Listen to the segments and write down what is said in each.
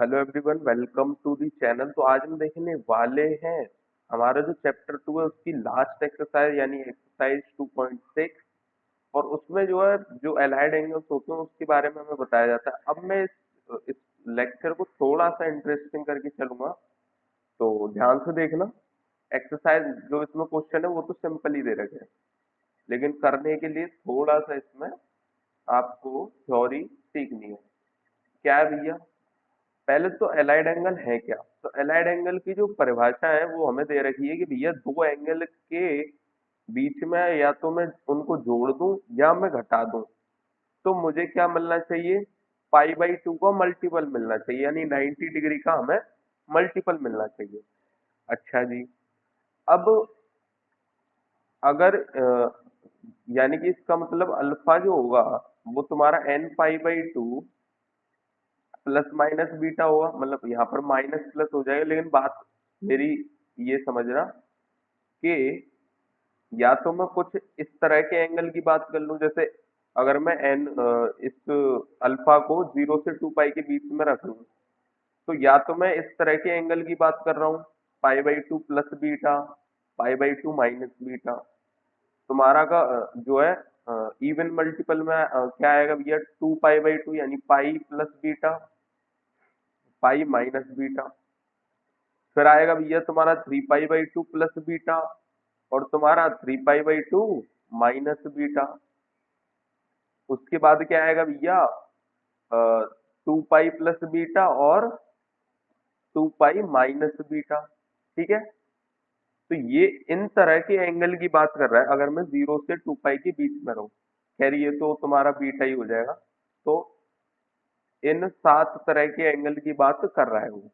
Hello everyone, welcome to the channel. तो आज हम देखने वाले हैं हमारा जो चैप्टर 2 है उसकी लास्ट एक्सरसाइज यानी एक्सरसाइज 2.6। और उसमें जो है जो एलाइड एंगल्स होते हैं उसके बारे में हमें बताया जाता है। अब मैं इस लेक्चर को थोड़ा सा इंटरेस्टिंग करके चलूंगा, तो ध्यान से देखना। एक्सरसाइज जो इसमें क्वेश्चन है वो तो सिंपल ही दे रखे हैं, लेकिन करने के लिए थोड़ा सा इसमें आपको थ्योरी सीखनी है। क्या है भैया? पहले तो एलाइड एंगल है क्या? तो एलाइड एंगल की जो परिभाषा है वो हमें दे रखी है कि भैया दो एंगल के बीच में या तो मैं उनको जोड़ दूं या मैं घटा दूं, तो मुझे क्या मिलना चाहिए? पाई बाई टू का मल्टीपल मिलना चाहिए, यानी 90 डिग्री का हमें मल्टीपल मिलना चाहिए। अच्छा जी। अब अगर यानी कि इसका मतलब अल्फा जो होगा वो तुम्हारा n pi by two plus minus beta होगा। मतलब यहाँ पर माइनस प्लस हो जाएगा, लेकिन बात मेरी ये समझना कि या तो मैं कुछ इस तरह के एंगल की बात कर लूं, जैसे अगर मैं इस अल्फा को 0 से 2 पाई के बीच में रख लूं, तो या तो मैं इस तरह के एंगल की बात कर रहा हूँ, पाई by two plus beta, pi by two minus beta. तुम्हारा का जो है इवन मल्टीपल में क्या आएगा भैया? 2 पाई बाई टू यानी पाई प्लस बीटा, पाई माइनस बीटा। फिर आएगा भैया तुम्हारा 3 पाई बाई टू प्लस बीटा, और तुम्हारा 3 पाई बाई टू माइनस बीटा। उसके बाद क्या आएगा भैया? 2 पाई प्लस बीटा और 2 पाई माइनस बीटा। ठीक है। तो ये इन तरह के एंगल की बात कर रहा है, अगर मैं 0 से 2 पाई के बीच में रहूं। खैर ये तो तुम्हारा बीटा ही हो जाएगा। तो इन 7 तरह के एंगल की बात कर रहा है वो।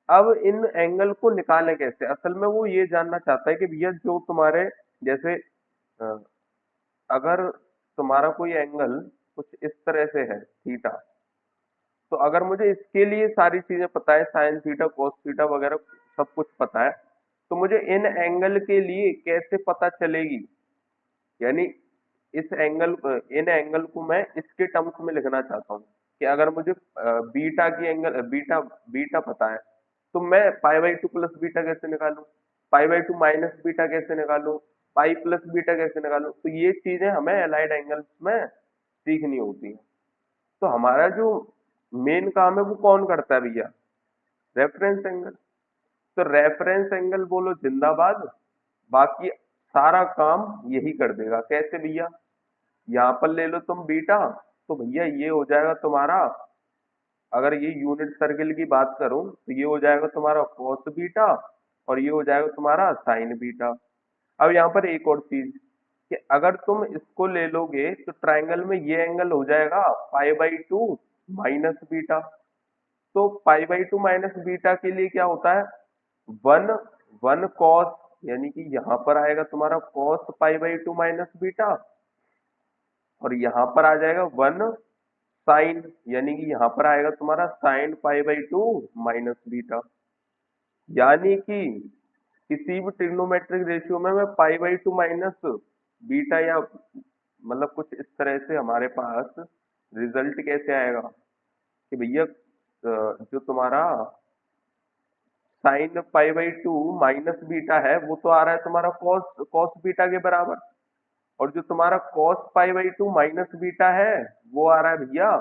अब इन एंगल को निकालें कैसे? असल में वो ये जानना चाहता है कि भैया जो तुम्हारे जैसे अ, अगर तुम्हारा कोई एंगल कुछ इस तरह से है थीटा, तो अगर मुझे इसके लिए सारी चीजें पता है, साइन थीटा कॉस थीटा वगैरह सब कुछ पता है, तो मुझे इन एंगल के लिए कैसे पता चलेगी? यानी इस एंगल इन एंगल को मैं इसके टर्म्स में लिखना चाहता हूँ कि अगर मुझे बीटा की एंगल बीटा बीटा पता है, तो मैं पाई बाई टू प्लस बीटा कैसे निकालूं, पाई बाई टू माइनस बीटा कैसे निकालूं, पाई प्लस बीटा कैसे निकालूं? तो ये चीजें हमें एलाइड एंगल्स में सीखनी होती है। तो हमारा जो मेन काम है वो कौन करता है भैया? Reference angle. तो रेफरेंस एंगल बोलो जिंदाबाद। बाकी सारा काम यही कर देगा। कैसे भैया? यहाँ पर ले लो तुम बीटा, तो भैया ये हो जाएगा तुम्हारा, अगर ये यूनिट सर्किल की बात करूं तो ये हो जाएगा तुम्हारा कॉस बीटा, और ये हो जाएगा तुम्हारा साइन बीटा। अब यहाँ पर एक और चीज कि अगर तुम इसको ले लोगे तो ट्रायंगल में ये एंगल हो जाएगा pi by two minus beta. तो pi by two minus beta के लिए क्या होता है? वन वन कॉस, यानी कि यहाँ पर आएगा तुम्हारा cos pi by two minus beta, और यहाँ पर आ जाएगा वन साइन, यानी कि यहाँ पर आएगा तुम्हारा sine pi by two minus beta. यानी कि किसी भी ट्रिग्नोमेट्रिक रेशियो में मैं पाई बाई टू माइनस बीटा या मतलब कुछ इस तरह से हमारे पास रिजल्ट कैसे आएगा कि भैया जो तुम्हारा sine pi by two minus beta है वो तो आ रहा है तुम्हारा कॉस कॉस बीटा के बराबर, और जो तुम्हारा cos pi by two minus beta है वो आ रहा है भैया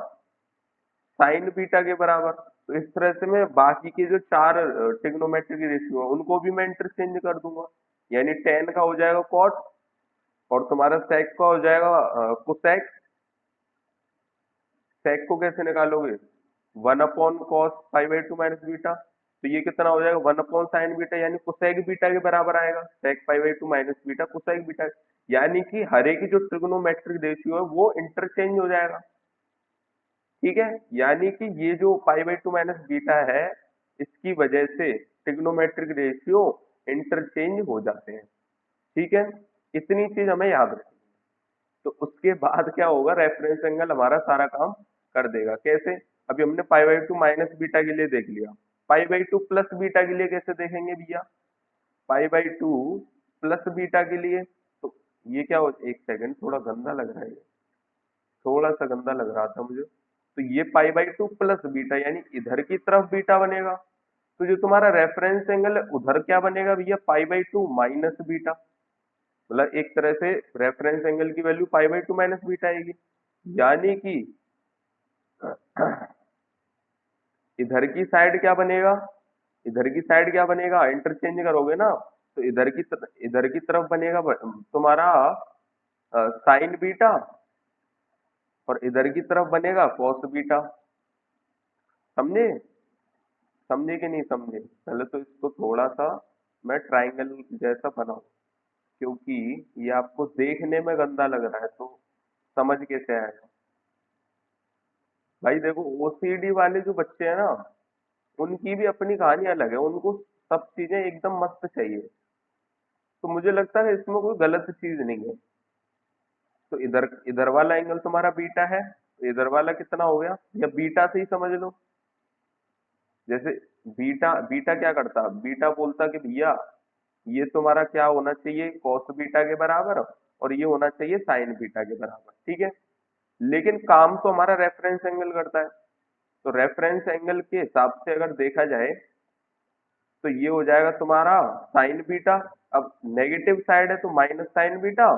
साइन बीटा के बराबर। तो इस तरह से मैं बाकी के जो चार ट्रिग्नोमेट्रिक रेशियो है उनको भी मैं इंटरचेंज कर दूंगा। यानी टेन का हो जाएगा कॉट, और तुम्हारा सेक का हो जाएगा कोसेक। सेक को कैसे निकालोगे? One upon cos pi by two minus beta, तो ये कितना हो जाएगा? वन अपॉन साइन बीटा, यानी कोसेक बीटा के बराबर आएगा sec pi by two minus beta cosec beta. यानी कि हर एक की जो ट्रिग्नोमेट्रिक रेशियो है वो इंटरचेंज हो जाएगा। ठीक है। यानी कि ये जो पाई बाई टू माइनस बीटा है इसकी वजह से ट्रिग्नोमेट्रिक रेशियो इंटरचेंज हो जाते हैं। ठीक है। इतनी चीज हमें याद रखनी है। तो उसके बाद क्या होगा? रेफरेंस एंगल हमारा सारा काम कर देगा। कैसे? अभी हमने पाई बाई टू माइनस बीटा के लिए देख लिया, पाई बाई टू प्लस बीटा के लिए कैसे देखेंगे भैया? पाई बाई टू प्लस बीटा के लिए तो ये क्या हो, एक सेकंड, थोड़ा गंदा लग रहा है ये, थोड़ा सा गंदा लग रहा था मुझे। तो ये पाई बाई टू प्लस बीटा, यानी इधर की तरफ बीटा बनेगा। तो जो तुम्हारा रेफरेंस एंगल है उधर क्या बनेगा भैया, पाई बाई टू माइनस बीटा। मतलब एक तरह से रेफरेंस एंगल की value pi by two minus beta आएगी। यानी कि इधर की साइड क्या बनेगा, इधर की साइड क्या बनेगा, इंटरचेंज करोगे ना, तो इधर की तरफ बनेगा तुम्हारा साइन बीटा, और इधर की तरफ बनेगा कॉस बीटा। समझे, समझे कि नहीं समझे? पहले तो इसको थोड़ा सा मैं ट्राइंगल जैसा बनाऊं, क्योंकि ये आपको देखने में गंदा लग रहा है, तो समझ कैसे आएगा। भाई देखो, ओसीडी वाले जो बच्चे हैं ना, उनकी भी अपनी कहानी अलग है, उनको सब चीजें एकदम मस्त चाहिए। तो मुझे लगता है इसमें कोई गलत चीज नहीं है। तो इधर इधर वाला एंगल तुम्हारा बीटा है, तो इधर वाला कितना हो गया, या बीटा से ही समझ लो। जैसे बीटा बीटा क्या करता, बीटा बोलता कि भैया ये तुम्हारा क्या होना चाहिए, कॉस बीटा के बराबर, और ये होना चाहिए साइन बीटा के बराबर, ठीक है। लेकिन काम तो हमारा रेफरेंस एंगल करता है। तो रेफरेंस एंगल के हिसाब से अगर देखा जाए, तो ये हो जाएगा तुम्हारा साइन बीटा। अब नेगेटिव साइड है तो माइनस साइन बीटा,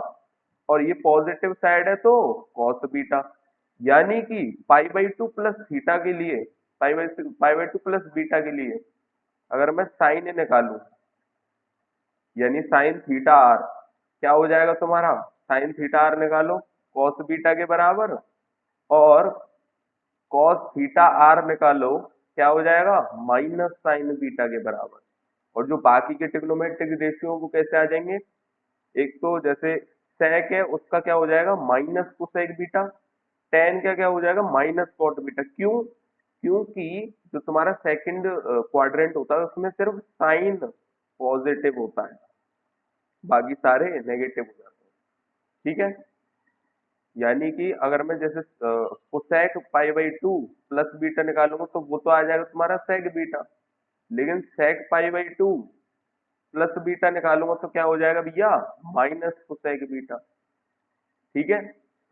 और ये पॉजिटिव साइड है तो कॉस बीटा। यानी कि पाई बाई टू प्लस थीटा के लिए, पाई बाई टू प्लस बीटा के लिए अगर मैं साइन निकालूं, यानी साइन थीटा आर, क्या हो जाएगा तुम्हारा, साइन थीटा आर निकालो कॉस बीटा के बराबर, और कॉस थीटा आर निकालो, क्या हो जाएगा, माइनस साइन बीटा के बराबर। और जो बाकी के ट्रिग्नोमेट्रिक रेशियो वो कैसे आ जाएंगे, एक तो जैसे सेक है उसका क्या हो जाएगा, माइनस कोसेक बीटा। टेन का क्या हो जाएगा, माइनस कॉट बीटा। क्यों, क्योंकि जो तुम्हारा सेकंड क्वाड्रेंट होता है उसमें सिर्फ साइन पॉजिटिव होता है, बाकी सारे नेगेटिव हो जाते हैं, ठीक है। यानी कि अगर मैं जैसे cosec pi by two plus beta निकालूंगा, तो वो तो आ जाएगा तुम्हारा सेक बीटा। लेकिन sec pi by two plus beta निकालूंगा तो क्या हो जाएगा भैया, माइनस कोसेक बीटा, ठीक है।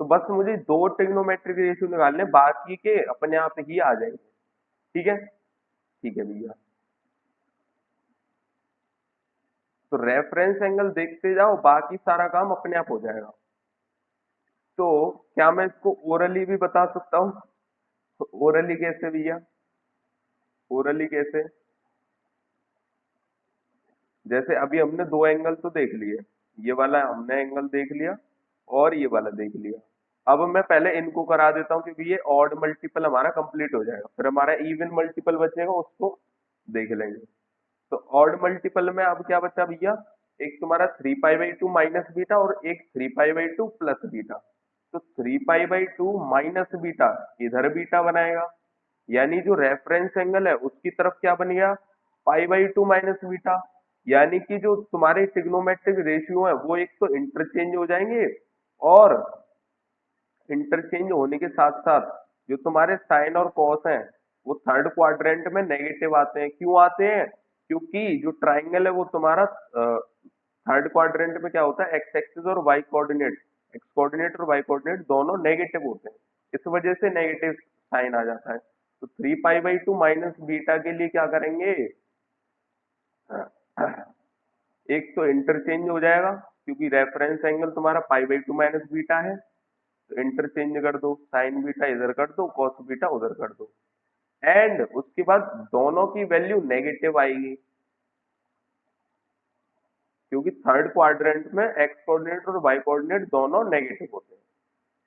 तो बस मुझे दो ट्रिग्नोमेट्रिक रेशियो निकालने, बाकी के अपने आप ही आ जाएंगे, ठीक है। ठीक है भैया, तो रेफरेंस एंगल देखते जाओ, बाकी सारा काम अपने आप हो जाएगा। तो क्या मैं इसको ओरली भी बता सकता हूँ? तो ओरली कैसे भैया, ओरली कैसे, जैसे अभी हमने दो एंगल तो देख लिए, ये वाला हमने एंगल देख लिया और ये वाला देख लिया। अब मैं पहले इनको करा देता हूँ, क्योंकि ये ऑड मल्टीपल हमारा कंप्लीट हो जाएगा, फिर हमारा इवन मल्टीपल बचेगा, उसको देख लेंगे। तो ऑड मल्टीपल में अब क्या बचा भैया, एक तुम्हारा three pi by two minus beta और एक three pi by two plus beta. तो three pi by two minus beta इधर बीटा बनाएगा, यानी जो रेफरेंस एंगल है उसकी तरफ क्या बन गया, पाई बाई टू माइनस बीटा। यानी कि जो तुम्हारे ट्रिग्नोमेट्रिक रेशियो है वो एक तो इंटरचेंज हो जाएंगे, और इंटरचेंज होने के साथ साथ जो तुम्हारे साइन और कॉस हैं वो थर्ड क्वाड्रेंट में नेगेटिव आते हैं। क्यों आते हैं, क्योंकि जो ट्राइंगल है वो तुम्हारा थर्ड क्वाड्रेंट में क्या होता है, एक्स एक्सिस और वाई कोऑर्डिनेट, एक्स कोऑर्डिनेट और वाई कोऑर्डिनेट दोनों नेगेटिव होते हैं, इस वजह से नेगेटिव साइन आ जाता है। तो three pi by two minus beta के लिए क्या करेंगे, एक तो इंटरचेंज हो जाएगा, क्योंकि रेफरेंस एंगल तुम्हारा पाई बाई टू माइनस बीटा है, तो इंटरचेंज कर दो, साइन बीटा इधर कर दो, कॉस बीटा उधर कर दो, एंड उसके बाद दोनों की वैल्यू नेगेटिव आएगी, क्योंकि थर्ड क्वाड्रेंट में एक्स कोऑर्डिनेट और वाई कोऑर्डिनेट दोनों नेगेटिव होते हैं,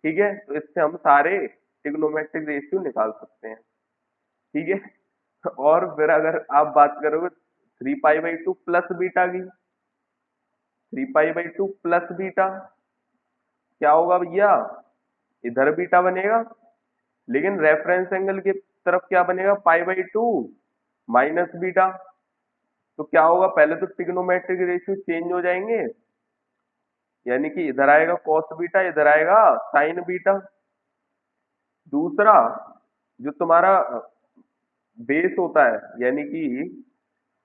ठीक है। तो इससे हम सारे ट्रिग्नोमेट्रिक रेशियो निकाल सकते हैं, ठीक है। और फिर अगर आप बात करोगे three pi by two plus beta की, three pi by two plus beta क्या होगा भैया, इधर बीटा बनेगा, लेकिन रेफरेंस एंगल की तरफ क्या बनेगा, पाई बाई टू माइनस बीटा। तो क्या होगा, पहले तो ट्रिग्नोमेट्रिक रेशियो चेंज हो जाएंगे, यानी कि इधर आएगा कॉस बीटा, इधर आएगा साइन बीटा। दूसरा, जो तुम्हारा बेस होता है, यानी कि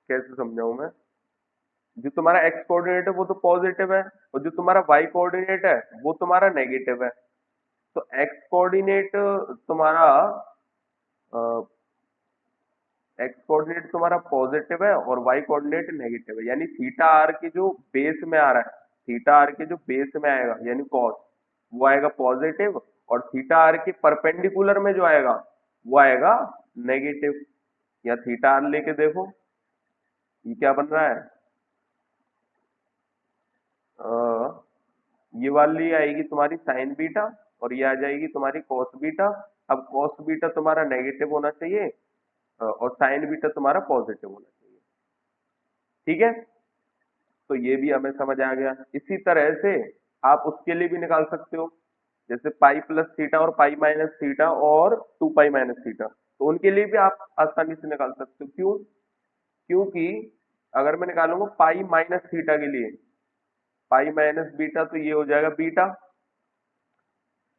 कैसे समझाऊं मैं, जो तुम्हारा एक्स कोऑर्डिनेट है वो तो पॉजिटिव है, और जो तुम्हारा वाई कोऑर्डिनेट है वो तुम्हारा नेगेटिव है। तो एक्स कोऑर्डिनेट तुम्हारा एक्स कोऑर्डिनेट तुम्हारा पॉजिटिव है और वाई कोऑर्डिनेट नेगेटिव है, यानी थीटा आर के जो बेस में आ रहा है, थीटा आर के जो बेस में आएगा यानी कॉस, वो आएगा पॉजिटिव, और थीटा आर के परपेंडिकुलर में जो आएगा वो आएगा नेगेटिव। या थीटा आर लेके देखो, ये क्या बन रहा है, ये वाली आएगी तुम्हारी साइन बीटा और ये आ जाएगी तुम्हारी कॉस बीटा। अब कॉस बीटा तुम्हारा नेगेटिव होना चाहिए और साइन बीटा तुम्हारा पॉजिटिव होना चाहिए। ठीक है, तो ये भी हमें समझ आ गया। इसी तरह से आप उसके लिए भी निकाल सकते हो, जैसे पाई प्लस थीटा और पाई माइनस थीटा और 2 पाई माइनस थीटा, तो उनके लिए भी आप आसानी से निकाल सकते हो। क्यों? क्योंकि अगर मैं निकालूंगा पाई माइनस थीटा के लिए, पाई माइनस बीटा, तो ये हो जाएगा बीटा।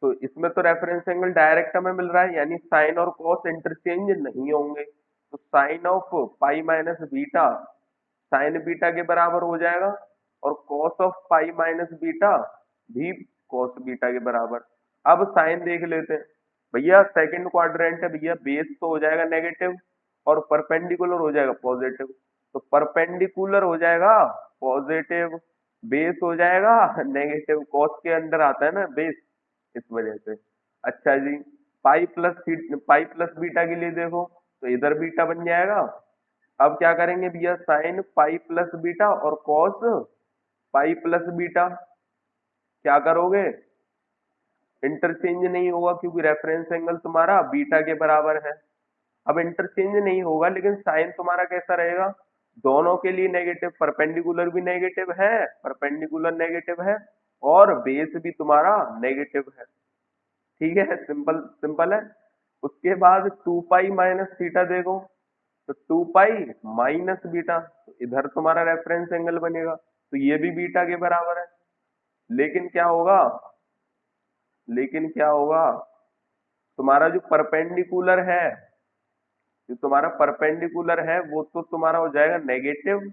तो इसमें तो रेफरेंस एंगल डायरेक्ट हमें मिल रहा है, यानी साइन और कॉस इंटरचेंज नहीं होंगे, तो sine of pi minus beta sine beta के बराबर हो जाएगा और cos of pi minus beta भी कॉस बीटा के बराबर। अब साइन देख लेते हैं भैया, सेकंड क्वाड्रेंट है भैया, बेस तो हो जाएगा नेगेटिव और परपेंडिकुलर हो जाएगा पॉजिटिव, तो परपेंडिकुलर हो जाएगा पॉजिटिव, बेस हो जाएगा नेगेटिव, कॉस के अंदर आता है ना बेस, इस वजह से। अच्छा जी, पाई प्लस बीटा के लिए देखो, तो इधर बीटा बन जाएगा। अब क्या करेंगे भैया, साइन पाई प्लस बीटा और कॉस पाई प्लस बीटा, क्या करोगे, इंटरचेंज नहीं होगा क्योंकि रेफरेंस एंगल तुम्हारा बीटा के बराबर है। अब इंटरचेंज नहीं होगा लेकिन साइन तुम्हारा कैसा रहेगा, दोनों के लिए नेगेटिव, परपेंडिकुलर भी नेगेटिव है, परपेंडिकुलर नेगेटिव है और बेस भी तुम्हारा नेगेटिव है। ठीक है, सिंपल सिंपल है। उसके बाद 2 पाई माइनस थीटा देखो, तो 2 पाई माइनस बीटा, तो इधर तुम्हारा रेफरेंस एंगल बनेगा, तो ये भी बीटा के बराबर है। लेकिन क्या होगा, लेकिन क्या होगा, तुम्हारा जो परपेंडिकुलर है, जो तुम्हारा परपेंडिकुलर है वो तो तुम्हारा हो जाएगा नेगेटिव,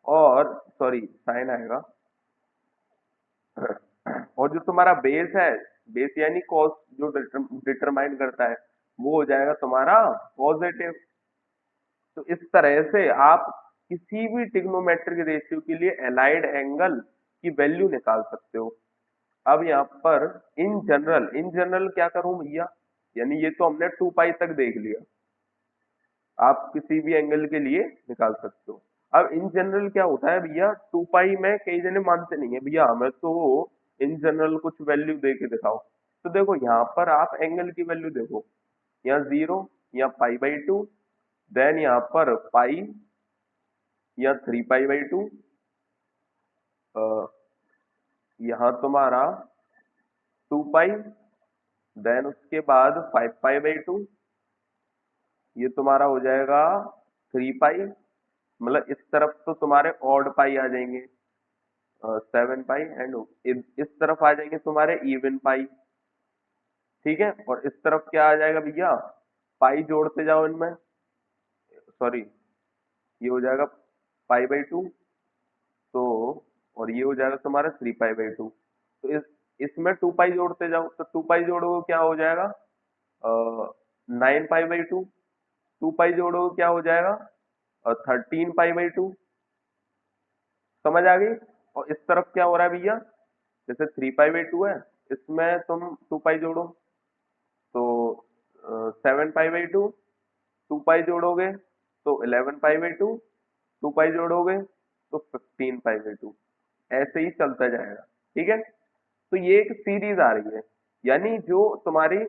और सॉरी साइन आएगा और जो तुम्हारा बेस है, बेस यानी कॉस जो डिटरमाइन करता है, वो हो जाएगा तुम्हारा पॉजिटिव। तो इस तरह से आप किसी भी ट्रिग्नोमेट्रिक रेशियो के लिए एलाइड एंगल की वैल्यू निकाल सकते हो। अब यहाँ पर इन जनरल क्या करूं भैया, यानी ये तो हमने 2 पाई तक देख लिया, आप किसी भी एंगल के लिए निकाल सकते हो। अब इन जनरल क्या होता है भैया, 2 पाई में कई जने मानते नहीं है भैया, हमें तो इन जनरल कुछ वैल्यू दे के दिखाओ। तो देखो यहाँ पर आप एंगल की वैल्यू देखो, यहाँ 0, यहाँ पाई/2, देन यहाँ पर पाई, यहाँ 3 पाई/2, यहाँ तुम्हारा 2 पाई, देन उसके बाद 5 पाई/2, ये तुम्हारा हो जाएगा 3 पाई, मतलब इस तरफ तो तुम्हारे ऑड पाई आ जाएंगे 7 पाई, एंड इस तरफ आ जाएंगे तुम्हारे इवन पाई। ठीक है, और इस तरफ क्या आ जाएगा भैया, पाई जोड़ते जाओ इनमें, सॉरी ये हो जाएगा पाई/2, तो और ये हो जाएगा तुम्हारा 3 पाई/2, तो इसमें 2 पाई जोड़ते जाओ, तो 2 पाई जोड़ोगे क्या हो जाएगा 9 पाई/2, 2 पाई जोड़ोगे क्या हो जाएगा 13 पाई/2, समझ आ गई। और इस तरफ क्या हो रहा है भैया, जैसे 3 पाई/2 है, इसमें तुम 2 पाई जोड़ो, तो 7 पाई/2, 2 पाई जोड़ोगे तो 11 पाई/2, 2 पाई जोड़ोगे तो 15 पाई/2, ऐसे ही चलता जाएगा। ठीक है, तो ये एक सीरीज आ रही है, यानी जो तुम्हारी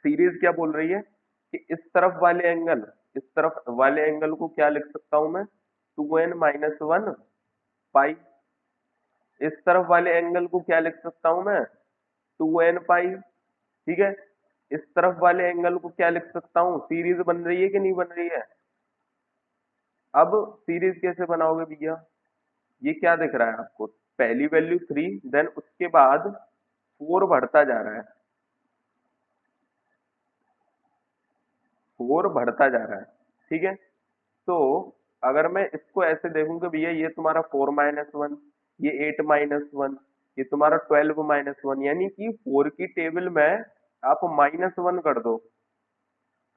सीरीज क्या बोल रही है कि इस तरफ वाले एंगल, इस तरफ वाले एंगल को क्या लिख सकता हूं मैं, 2n-1 पाई, इस तरफ वाले एंगल को क्या लिख सकता हूं मैं, 2n पाई। ठीक है, इस तरफ वाले एंगल को क्या लिख सकता हूँ, सीरीज बन रही है कि नहीं बन रही है। अब सीरीज कैसे बनाओगे भैया, ये क्या दिख रहा है आपको, पहली वैल्यू 3, देन उसके बाद 4 बढ़ता जा रहा है, 4 बढ़ता जा रहा है। ठीक है, तो अगर मैं इसको ऐसे देखूं कि भैया ये तुम्हारा 4-1, ये 8-1, ये तुम्हारा 12 - 1 यानी कि 4 की टेबल में आप -1 कर दो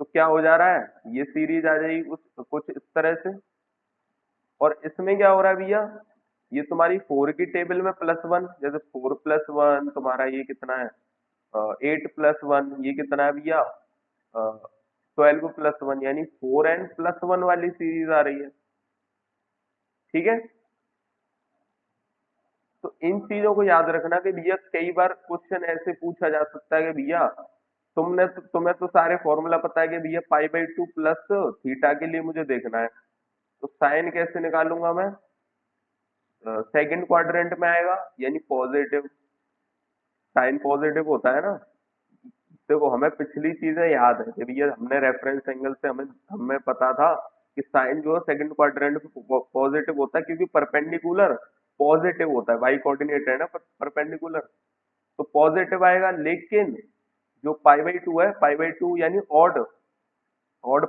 तो क्या हो जा रहा है, ये सीरीज आ जाएगी कुछ कुछ इस तरह से। और इसमें क्या हो रहा है भैया, ये तुम्हारी 4 की टेबल में +1, जैसे 4 + 1 तुम्हारा ये कितना है, 8 + 1 ये कितना है भैया, 12 + 1 यानी 4n+1 वाली सीरीज आ रही है। ठीक है, तो इन चीजों को याद रखना कि भैया कई बार क्वेश्चन ऐसे पूछा जा सकता है कि भैया तुम्हें तो सारे फॉर्मूला पता है कि भैया π/2 प्लस थीटा के लिए मुझे देखना है, तो साइन कैसे निकालूंगा मैं, सेकंड क्वाड्रेंट में आएगा यानी पॉजिटिव, साइन पॉजिटिव होता है ना। देखो हमें पिछली चीजें याद है कि भैया हमने रेफरेंस एंगल से हमें हमें पता था कि साइन जो है सेकंड क्वाड्रेंट में पॉजिटिव होता है क्योंकि परपेंडिकुलर पॉजिटिव होता है, वाई कोऑर्डिनेट है ना परपेंडिकुलर, तो पॉजिटिव आएगा। लेकिन जो π/2 है, π/2 यानी odd odd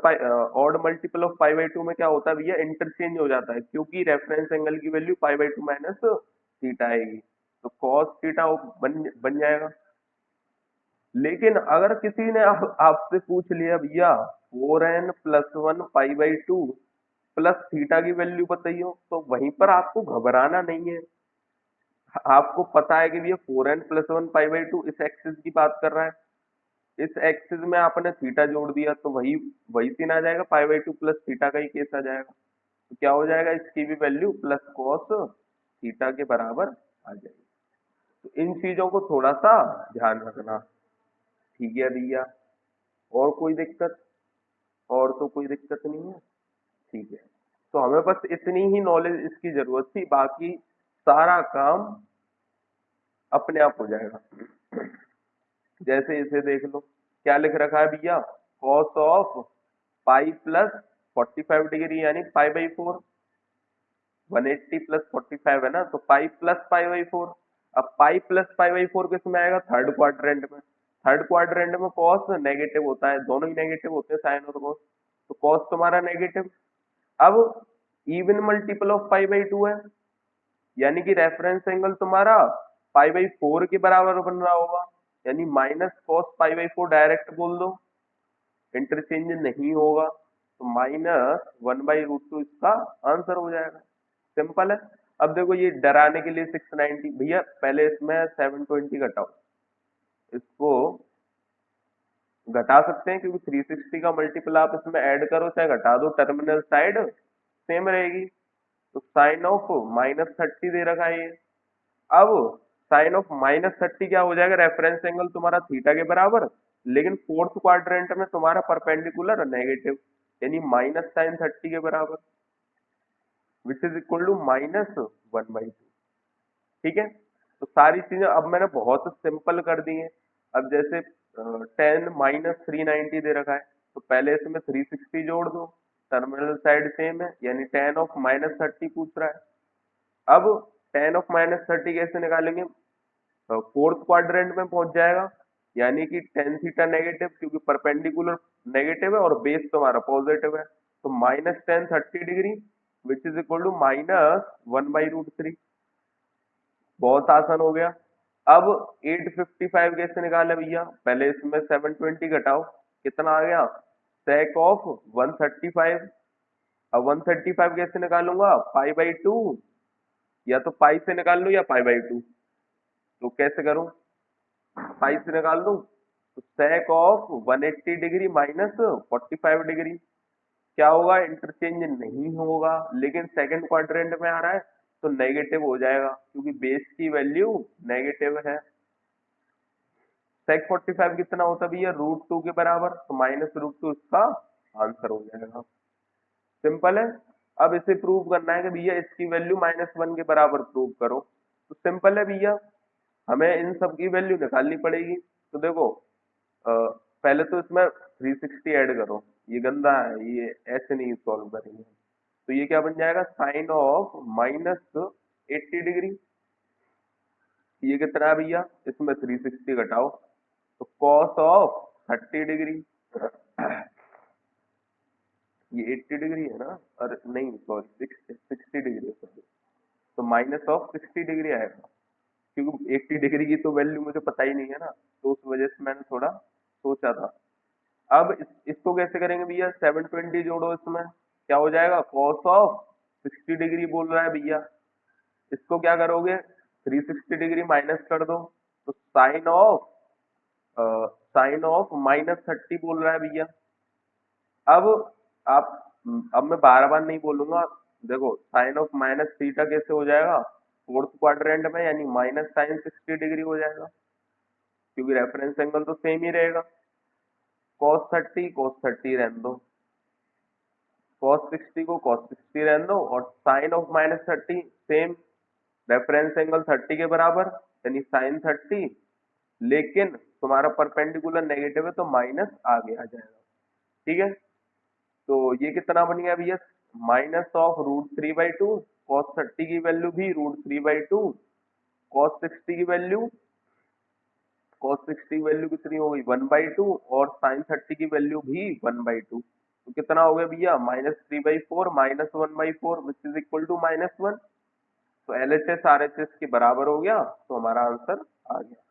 odd multiple of π/2 में क्या होता है भैया, इंटरचेंज हो जाता है क्योंकि रेफरेंस एंगल की वैल्यू π/2 माइनस थीटा आएगी, तो कॉस थीटा बन जाएगा। लेकिन अगर किसी ने आपसे पूछ लिया भैया 4n+1 π/2 प्लस थीटा की वैल्यू बताइए, तो वहीं पर आपको घबराना नहीं है। आपको पता है कि भैया 4n+1 π/2 इस एक्सिस की बात कर रहा है, इस एक्सिस में आपने थीटा जोड़ दिया तो वही वही सीन आ जाएगा, π/2 प्लस थीटा का ही केस आ जाएगा, तो क्या हो जाएगा, इसकी भी वैल्यू प्लस कॉस थीटा के बराबर आ जाएगी। तो इन चीजों को थोड़ा सा ध्यान रखना। ठीक है भैया, और कोई दिक्कत, और तो कोई दिक्कत नहीं है। ठीक है, तो हमें बस इतनी ही नॉलेज इसकी जरूरत थी, बाकी सारा काम अपने आप हो जाएगा। जैसे इसे देख लो, क्या लिख रखा है भैया, cos of pi plus 45 degree यानी π/4, 180 प्लस 45 है ना, तो पाई प्लस π/4। अब पाई प्लस π/4 किस में आएगा, थर्ड क्वाड्रेंट में। थर्ड क्वाड्रेंट में कॉस नेगेटिव होता है, दोनों ही नेगेटिव होते हैं साइन और कॉस, तो कॉस तुम्हारा नेगेटिव। अब इवन मल्टीपल ऑफ π/2 है, यानी कि रेफरेंस एंगल तुम्हारा π/4 के बराबर बन रहा होगा, यानी माइनस कॉस π/4 डायरेक्ट बोल दो, इंटरचेंज नहीं होगा, तो -1/√2 इसका आंसर हो जाएगा। सिंपल है। अब देखो ये डराने के लिए 690 भैया, पहले इसमें 720 घटाओ, इसको घटा सकते हैं क्योंकि 360 का मल्टीपल आप इसमें ऐड करो चाहे घटा दो, टर्मिनल साइड सेम रहेगी। तो साइन ऑफ -30 दे रखा है ये। अब साइन ऑफ -30 क्या हो जाएगा, रेफरेंस एंगल तुम्हारा थीटा के बराबर, लेकिन फोर्थ क्वाड्रेंट में तुम्हारा परपेंडिकुलर नेगेटिव, यानी -sin30 के बराबर, विच इज इक्वल टू -1/2। ठीक है, तो सारी चीजें अब मैंने बहुत सिंपल कर दी हैं। अब जैसे 10 - 390 दे रखा है, तो पहले इसमें 360 जोड़ दो, टर्मिनल साइड सेम है, यानी tan ऑफ -30 पूछ रहा है। अब tan ऑफ -30 कैसे निकालेंगे, फोर्थ क्वाड्रेंट में पहुंच जाएगा, यानी कि tan थीटा नेगेटिव क्योंकि परपेंडिकुलर नेगेटिव है और बेस तुम्हारा पॉजिटिव है, तो -tan30 degree which is equal to -1/√3। बहुत आसान हो गया। अब 855 कैसे निकाले भैया, पहले इसमें 720 घटाओ, कितना आ गया, sec ऑफ 135। अब 135 कैसे निकालूंगा, π/2, या तो पाई से निकाल लूं या π/2, तो कैसे करूं, पाई से निकाल लूं, तो sec of 180 degree minus 45 degree, क्या होगा, इंटरचेंज नहीं होगा, लेकिन सेकंड क्वाड्रेंट में आ रहा है तो नेगेटिव हो जाएगा क्योंकि बेस की वैल्यू नेगेटिव है। sec 45 कितना होता है भैया, √2 के बराबर, तो -√2 इसका आंसर हो जाएगा। सिंपल है। अब इसे प्रूव करना है कि भैया इसकी वैल्यू -1 के बराबर प्रूव करो, तो सिंपल है भैया, हमें इन सब की वैल्यू निकालनी पड़ेगी। तो देखो पहले तो इसमें 360 ऐड करो, ये गंदा है, ये ऐसे नहीं सॉल्व करेंगे, तो ये क्या बन जाएगा, साइन ऑफ -80 डिग्री, ये कितना है भैया, इसमें 360 घटाओ, तो कॉस ऑफ 30 डिग्री, ये 80 डिग्री है ना, अरे नहीं सॉरी 60 डिग्री है, सॉरी, तो -60 डिग्री आएगा। क्योंकि 80 डिग्री की तो वैल्यू मुझे पता ही नहीं है ना, तो उस वजह से मैंने थोड़ा सोचा था। अब इसको कैसे करेंगे भैया, 720 जोड़ो इसमें, क्या हो जाएगा, कॉस ऑफ 60 डिग्री बोल रहा है भैया। इसको क्या करोगे, 360 डिग्री माइनस कर दो, तो साइन ऑफ -30 बोल रहा है भैया। अब आप अब मैं बार बार नहीं बोलूंगा। देखो साइन ऑफ माइनस थीटा कैसे हो जाएगा फोर्थ क्वाड्रेंट में, यानी -sin60 डिग्री हो जाएगा, क्योंकि रेफरेंस एंगल तो सेम ही रहेगा। cos 30 रहने दो, cos 60 को cos 60 रहने दो, और sine of -30 same, reference angle 30 के बराबर, यानी sin 30, लेकिन तुम्हारा परपेंडिकुलर नेगेटिव है तो माइनस आगे आ जाएगा। ठीक है, तो ये कितना बन गया भैया, -√3/2, cos 30 की वैल्यू भी √3/2, cos 60 की वैल्यू कितनी हो गई, 1/2, और sin 30 की वैल्यू भी 1/2। तो कितना हो गया भैया, -3/4 -1/4 विच इज इक्वल टू -1। तो LHS RHS के बराबर हो गया, तो हमारा आंसर आ गया।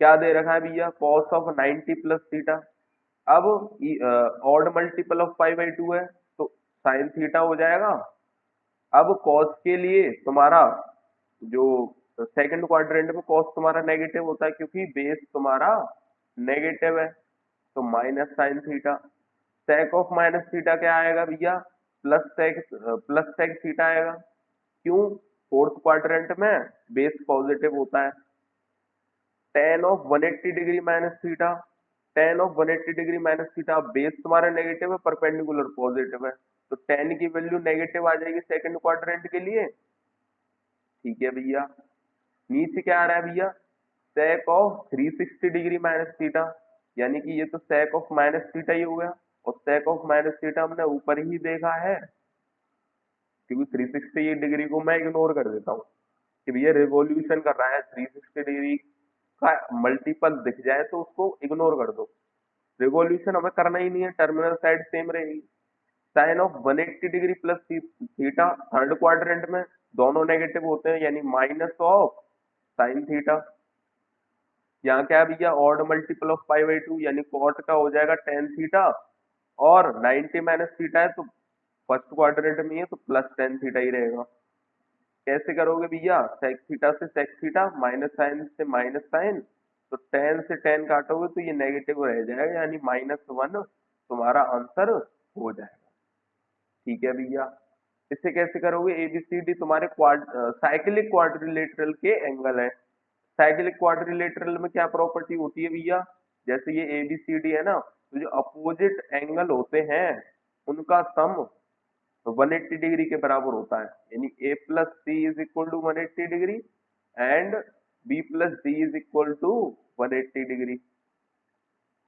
क्या दे रखा है भैया, cos ऑफ 90 प्लस थीटा। अब ऑड मल्टीपल ऑफ π/2 है, तो साइन थीटा हो जाएगा। अब cos के लिए तुम्हारा जो सेकंड क्वाड्रेंट में cos तुम्हारा नेगेटिव होता है, क्योंकि बेस तुम्हारा नेगेटिव है, तो minus sine theta. sec of minus theta क्या आएगा भैया, प्लस sec थीटा आएगा। क्यों, फोर्थ क्वाड्रेंट में बेस पॉजिटिव होता है। tan of 180 degree minus theta, tan of 180 degree minus theta, base तुम्हारा नेगेटिव है, परपेंडिकुलर पॉजिटिव है, तो tan की वैल्यू नेगेटिव आ जाएगी सेकंड क्वाड्रेंट के लिए। ठीक है भैया, नीचे क्या आ रहा है भैया, sec of 360 degree minus theta, यानी कि ये तो sec ऑफ माइनस थीटा ही हो गया, और sec ऑफ माइनस थीटा हमने ऊपर ही देखा है, क्योंकि 360 डिग्री को मैं इग्नोर कर देता हूँ कि भैया रिवॉल्यूशन कर रहा है, 360 डिग्री का मल्टीपल दिख जाए तो उसको इग्नोर कर दो, रिवॉल्यूशन हमें करना ही नहीं है, टर्मिनल साइड सेम रहेगी। Sine of 180 degree plus theta, third quadrant में दोनों नेगेटिव होते हैं, यानी माइनस ऑफ साइन थीटा। यहाँ क्या है भैया, ऑड मल्टीपल ऑफ π/2, यानी कॉट का हो जाएगा tan थीटा, और 90 माइनस थीटा है तो फर्स्ट क्वाड्रेंट में है तो प्लस tan थीटा ही रहेगा। कैसे करोगे भैया, sec थीटा से sec थीटा, माइनस साइन से माइनस साइन, तो tan से tan काटोगे तो ये नेगेटिव रह जाएगा, यानी -1 तुम्हारा आंसर हो जाएगा। ठीक है भैया, इसे कैसे करोगे, ABCD तुम्हारे साइक्लिक क्वाड्रिलेटरल के एंगल है। साइक्लिक क्वाड्रिलेटरल में क्या प्रॉपर्टी होती है भैया, जैसे ये ABCD है ना, तो जो अपोजिट एंगल होते हैं उनका सम 180 डिग्री के बराबर होता है, यानी A plus C is equal to 180 degree and B plus D is equal to 180 degree.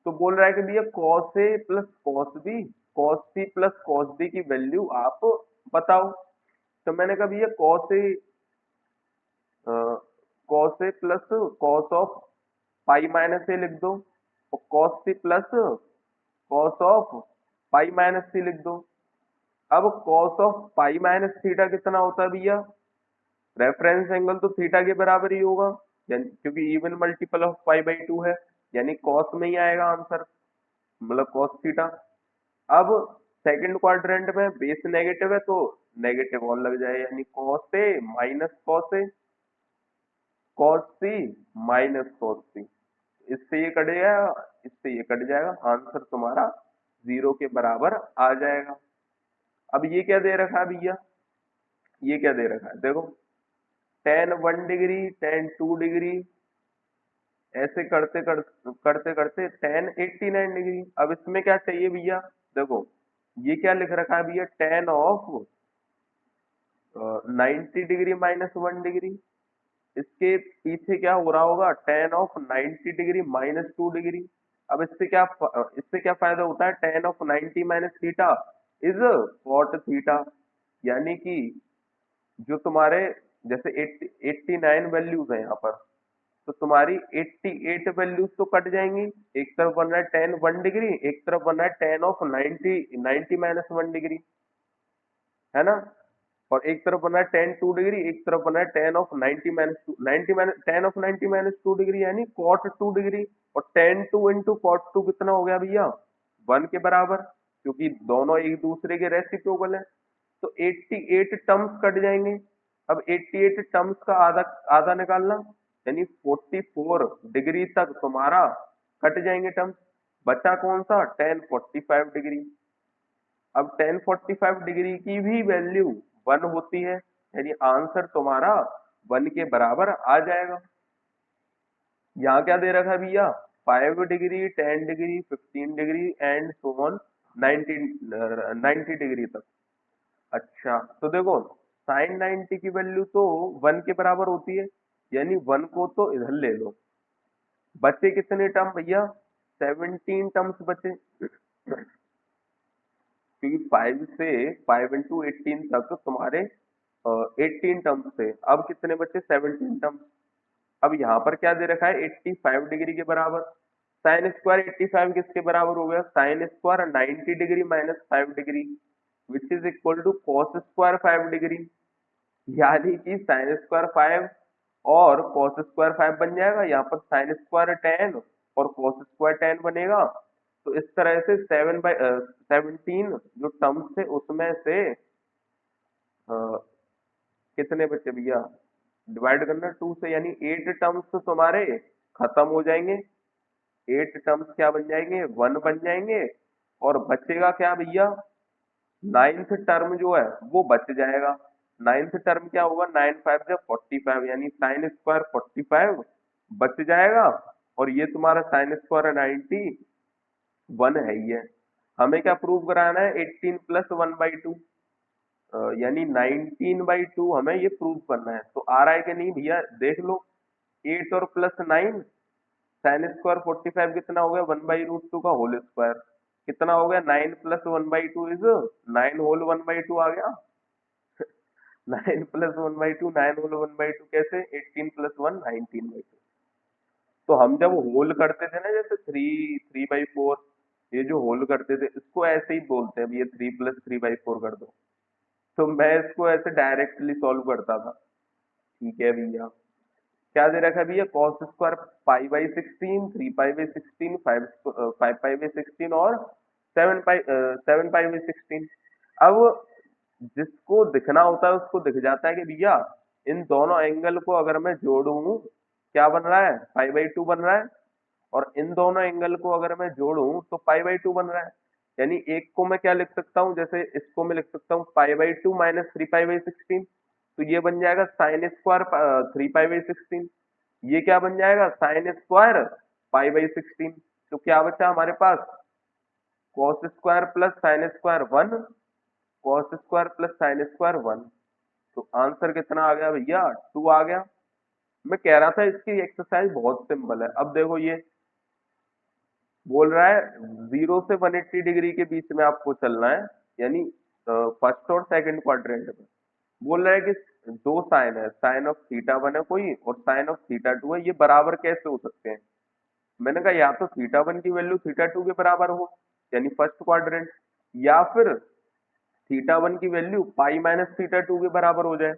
तो बोल रहा है कि भैया cos A plus cos B, cos C plus cos D की वैल्यू आप बताओ। तो मैंने कहा भैया cos A plus cos of pi minus A लिख दो, और cos C plus cos of pi minus C लिख दो। अब cos of pi minus theta कितना होता है भैया, रेफरेंस एंगल तो थीटा के बराबर ही होगा, क्योंकि इवन मल्टीपल ऑफ π/2 है, यानी cos में ही आएगा आंसर, मतलब cos थीटा। अब सेकंड क्वाड्रेंट में बेस नेगेटिव है तो नेगेटिव और लग जाए, यानी cos A minus cos A, cos C minus cos C, इससे ये कटेगा, इससे ये कट जाएगा, आंसर तुम्हारा 0 के बराबर आ जाएगा। अब ये क्या दे रखा है भैया, ये क्या दे रखा है, देखो tan 1 डिग्री tan 2 डिग्री, ऐसे करते करते tan 89 डिग्री। अब इसमें क्या चाहिए भैया, देखो ये क्या लिख रखा है भैया, tan ऑफ 90 डिग्री -1 डिग्री, इसके पीछे क्या हो रहा होगा, tan ऑफ 90 डिग्री -2 डिग्री। अब इससे क्या फायदा होता है, tan of 90 minus theta is cot theta, यानी कि जो तुम्हारे जैसे 89 वैल्यूज है यहाँ पर, तो तुम्हारी 88 वैल्यूज तो कट जाएंगी, एक तरफ बन रहा है tan 1 डिग्री, एक तरफ बन रहा है tan ऑफ 90 माइनस 1 डिग्री, है ना। और एक तरफ बना है टेन 2 डिग्री, एक तरफ बना है ten of 90 - 2 ten of 90 - 2 degree यानी कॉट 2 डिग्री। और टेन 2 इंटू कॉट 2 कितना हो गया भैया, 1 के बराबर, क्योंकि दोनों एक दूसरे के रेसिप्रोकल है। तो 88 टर्म्स कट जाएंगे। अब 88 टर्म्स का आधा आधा निकालना, यानी 44 डिग्री तक तुम्हारा कट जाएंगे टर्म्स। बचा कौन सा, 1045 डिग्री। अब 1045 डिग्री की भी वैल्यू 1 होती है, यानी आंसर तुम्हारा 1 के बराबर आ जाएगा। यहाँ क्या दे रखा है भैया, 5 degree, 10 degree, 15 degree and so on 90 degree तक। अच्छा तो देखो, साइन 90 की वैल्यू तो 1 के बराबर होती है, यानी 1 को तो इधर ले लो। बचे कितने टर्म भैया, 17 टर्म्स बचे, क्योंकि 5 से 5 इंटू 18 तक तुम्हारे 18 टर्म्स थे। अब कितने बचे, 17 टर्म्स। अब यहाँ पर क्या दे रखा है, 85 डिग्री के बराबर। साइन स्क्वायर 85 किसके बराबर हो गया, sine square 90 degree minus 5 degree, which is equal to cos square 5 degree. यानी कि साइन स्क्वायर 5 और कॉस स्क्वायर 5 बन जाएगा। यहाँ पर साइन स्क्वायर 10 और कॉस स्क्वायर 10 बनेगा। तो इस तरह से 17 जो टर्म्स थे उसमें से कितने बचे भैया, डिवाइड करना 2 से, यानी 8 टर्म्स तो तुम्हारे खत्म हो जाएंगे। 8 टर्म्स क्या बन जाएंगे, 1 बन जाएंगे। और बचेगा क्या भैया, नाइन्थ टर्म जो है वो बच जाएगा। नाइन्थ टर्म क्या होगा, 9 5 जब 45, यानी साइन स्क्वायर 45 बच जाएगा। और ये तुम्हारा साइन स्क्वायर 91 है ही है। हमें क्या प्रूव कराना है, 18 प्लस 1/2, यानी 19/2 हमें ये प्रूव करना है। तो आ रहा है कि नहीं भैया, देख लो, 8 और प्लस 9, साइन स्क्वायर 45 कितना हो गया, 1/√2 का होल स्क्वायर कितना हो गया, 9 प्लस 1/2 इज 9 होल 1/2 आ गया। 9 प्लस 1/2, 9 होल 1/2 कैसे, 18 प्लस 1 19/2। तो हम जब होल करते थे ना, जैसे 3/4, ये जो होल करते थे इसको ऐसे ही बोलते हैं, अब ये 3 प्लस 3/4 कर दो। तो मैं इसको ऐसे डायरेक्टली सॉल्व करता था। ठीक है भैया, क्या दे रखा है भैया, कॉस स्क्वायर π/16, 3π/16, 5π/16 और 7π/16। अब जिसको दिखना होता है उसको दिख जाता है कि भैया इन दोनों एंगल को अगर मैं जोड़ूं, क्या बन रहा है, π/2 बन रहा है। और इन दोनों एंगल को अगर मैं जोड़ूं तो π/2 बन रहा है। यानी एक को मैं क्या लिख सकता हूं, जैसे इसको मैं लिख सकता हूँ π/2 माइनस 3π/16, तो ये बन जाएगा साइन स्क्वायर 3π/16। ये क्या बन जाएगा, साइन स्क्वायर π/16। तो क्या बचा हमारे पास, cos square plus sine square 1, cos square plus sine square 1। तो आंसर कितना आ गया भैया, 2 आ गया। मैं कह रहा था इसकी एक्सरसाइज बहुत सिंपल है। अब देखो, ये बोल रहा है 0 से 180 डिग्री के बीच में आपको चलना है, यानी फर्स्ट और सेकंड क्वाड्रेंट में। बोल रहा है कि दो साइन है, साइन ऑफ थीटा 1 है कोई और साइन ऑफ थीटा 2 है, ये बराबर कैसे हो सकते हैं। मैंने कहा या तो थीटा 1 की वैल्यू थीटा 2 के बराबर हो, यानी फर्स्ट क्वाड्रेंट, या फिर थीटा 1 की वैल्यू पाई माइनस थीटा 2 के बराबर हो जाए,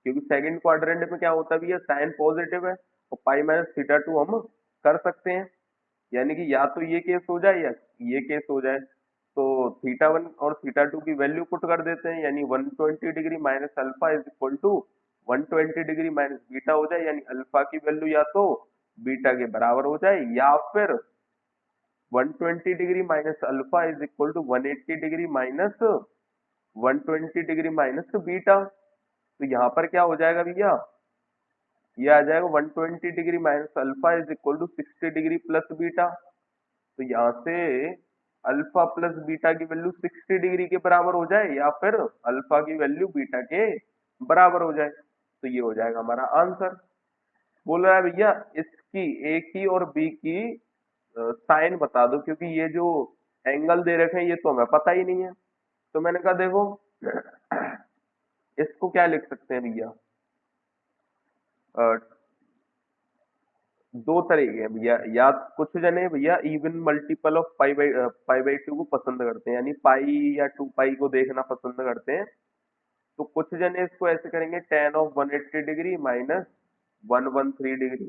क्योंकि सेकंड क्वाड्रेंट में क्या होता भी है, साइन पॉजिटिव है और पाई माइनस थीटा 2 हम कर सकते हैं। यानी कि या तो ये केस हो जाए या ये केस हो जाए। तो थीटा 1 और थीटा 2 की वैल्यू पुट कर देते हैं, यानी 120 degree minus alpha is equal to 120 degree minus beta हो जाए, यानी अल्फा की वैल्यू या तो बीटा के बराबर हो जाए, या फिर 120 degree minus alpha is equal to 180 degree minus 120 degree minus beta. तो यहाँ पर क्या हो जाएगा भैया, ये आ जाएगा 120 degree minus alpha is equal to 60 degree plus beta. तो यहाँ से अल्फा प्लस बीटा की वैल्यू 60 डिग्री के बराबर हो जाए, या फिर अल्फा की वैल्यू बीटा के बराबर हो जाए। तो ये हो जाएगा हमारा आंसर। बोल रहा है भैया इसकी ए की और बी की साइन बता दो, क्योंकि ये जो एंगल दे रखे हैं ये तो हमें पता ही नहीं है। तो मैंने कहा देखो, इसको क्या लिख सकते हैं भैया, दो तरीके हैं भैया। या कुछ जने भैया even multiple of pi by 2 को पसंद करते हैं, यानी पाई या 2 पाई को देखना पसंद करते हैं। तो कुछ जने इसको ऐसे करेंगे tan of 180 degree minus 113 degree.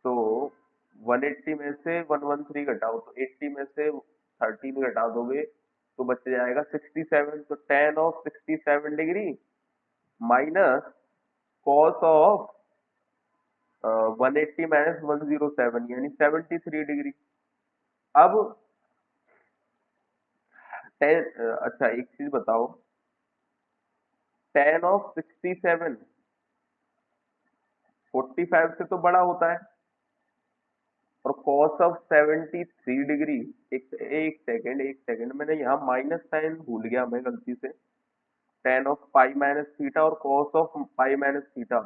तो 180 में से 113 घटाओ तो 80 में से 13 घटा दोगे तो बच जाएगा 67। तो tan of 67 degree minus cos of 180 minus 107 यानी 73 डिग्री। अब अच्छा एक चीज बताओ, tan ऑफ 67 45 से तो बड़ा होता है और cos ऑफ 73 डिग्री, एक सेकंड मैंने यहाँ माइनस साइन भूल गया मैं गलती से, tan of pi minus theta और cos of pi minus theta,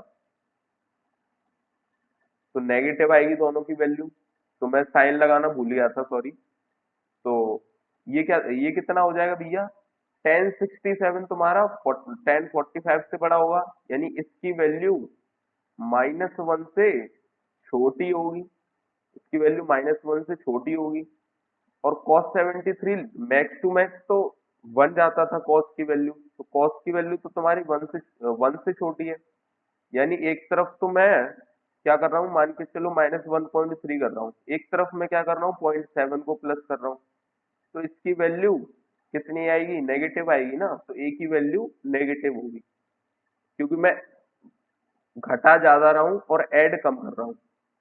तो नेगेटिव आएगी दोनों की वैल्यू, तो मैं साइन लगाना भूल गया था, सॉरी। तो ये कितना हो जाएगा भैया, tan 67 तुम्हारा tan 45 से बड़ा होगा, यानी इसकी वैल्यू -1 से छोटी होगी, इसकी वैल्यू -1 से छोटी होगी। और cos 73 मैक्स टू मैक्स तो 1 जाता था cos की वैल्यू, तो cos की वैल्यू तो तुम्हारी 1 से छोटी है, यानी एक तरफ तो मैं क्या कर रहा हूँ, मान के चलो -1.3 कर रहा हूँ, एक तरफ मैं क्या कर रहा हूँ 0.7 को प्लस कर रहा हूँ, तो इसकी वैल्यू कितनी आएगी, नेगेटिव आएगी ना, तो a की वैल्यू नेगेटिव होगी क्योंकि मैं घटा ज्यादा रहा हूँ और ऐड कम कर रहा हूँ,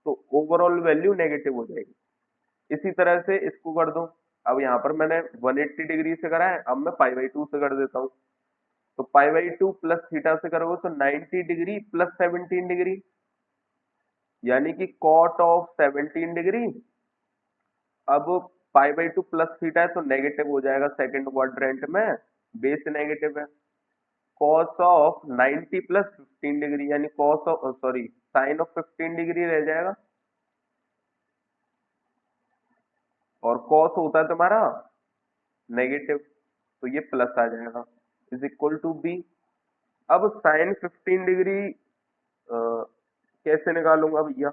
तो ओवरऑल वैल्यू नेगेटिव हो जाएगी। इसी तरह से इसको कर दो, अब यहाँ पर मैंने 180 डिग्री से करा है, अब मैं π/2 से कर देता हूँ, तो π/2 प्लस थीटा से करोगे तो 90 डिग्री प्लस 17 डिग्री, यानी कि cot ऑफ 17 डिग्री। अब π/2 प्लस थीटा है तो नेगेटिव हो जाएगा सेकंड क्वाड्रेंट में, बेस नेगेटिव है। cos ऑफ 90 प्लस 15 डिग्री यानी cos of sorry sine of 15 degree रह जाएगा, और cos होता है तुम्हारा नेगेटिव, तो ये प्लस आ जाएगा, इज इक्वल टू बी। अब साइन 15 डिग्री कैसे निकालूंगा भैया,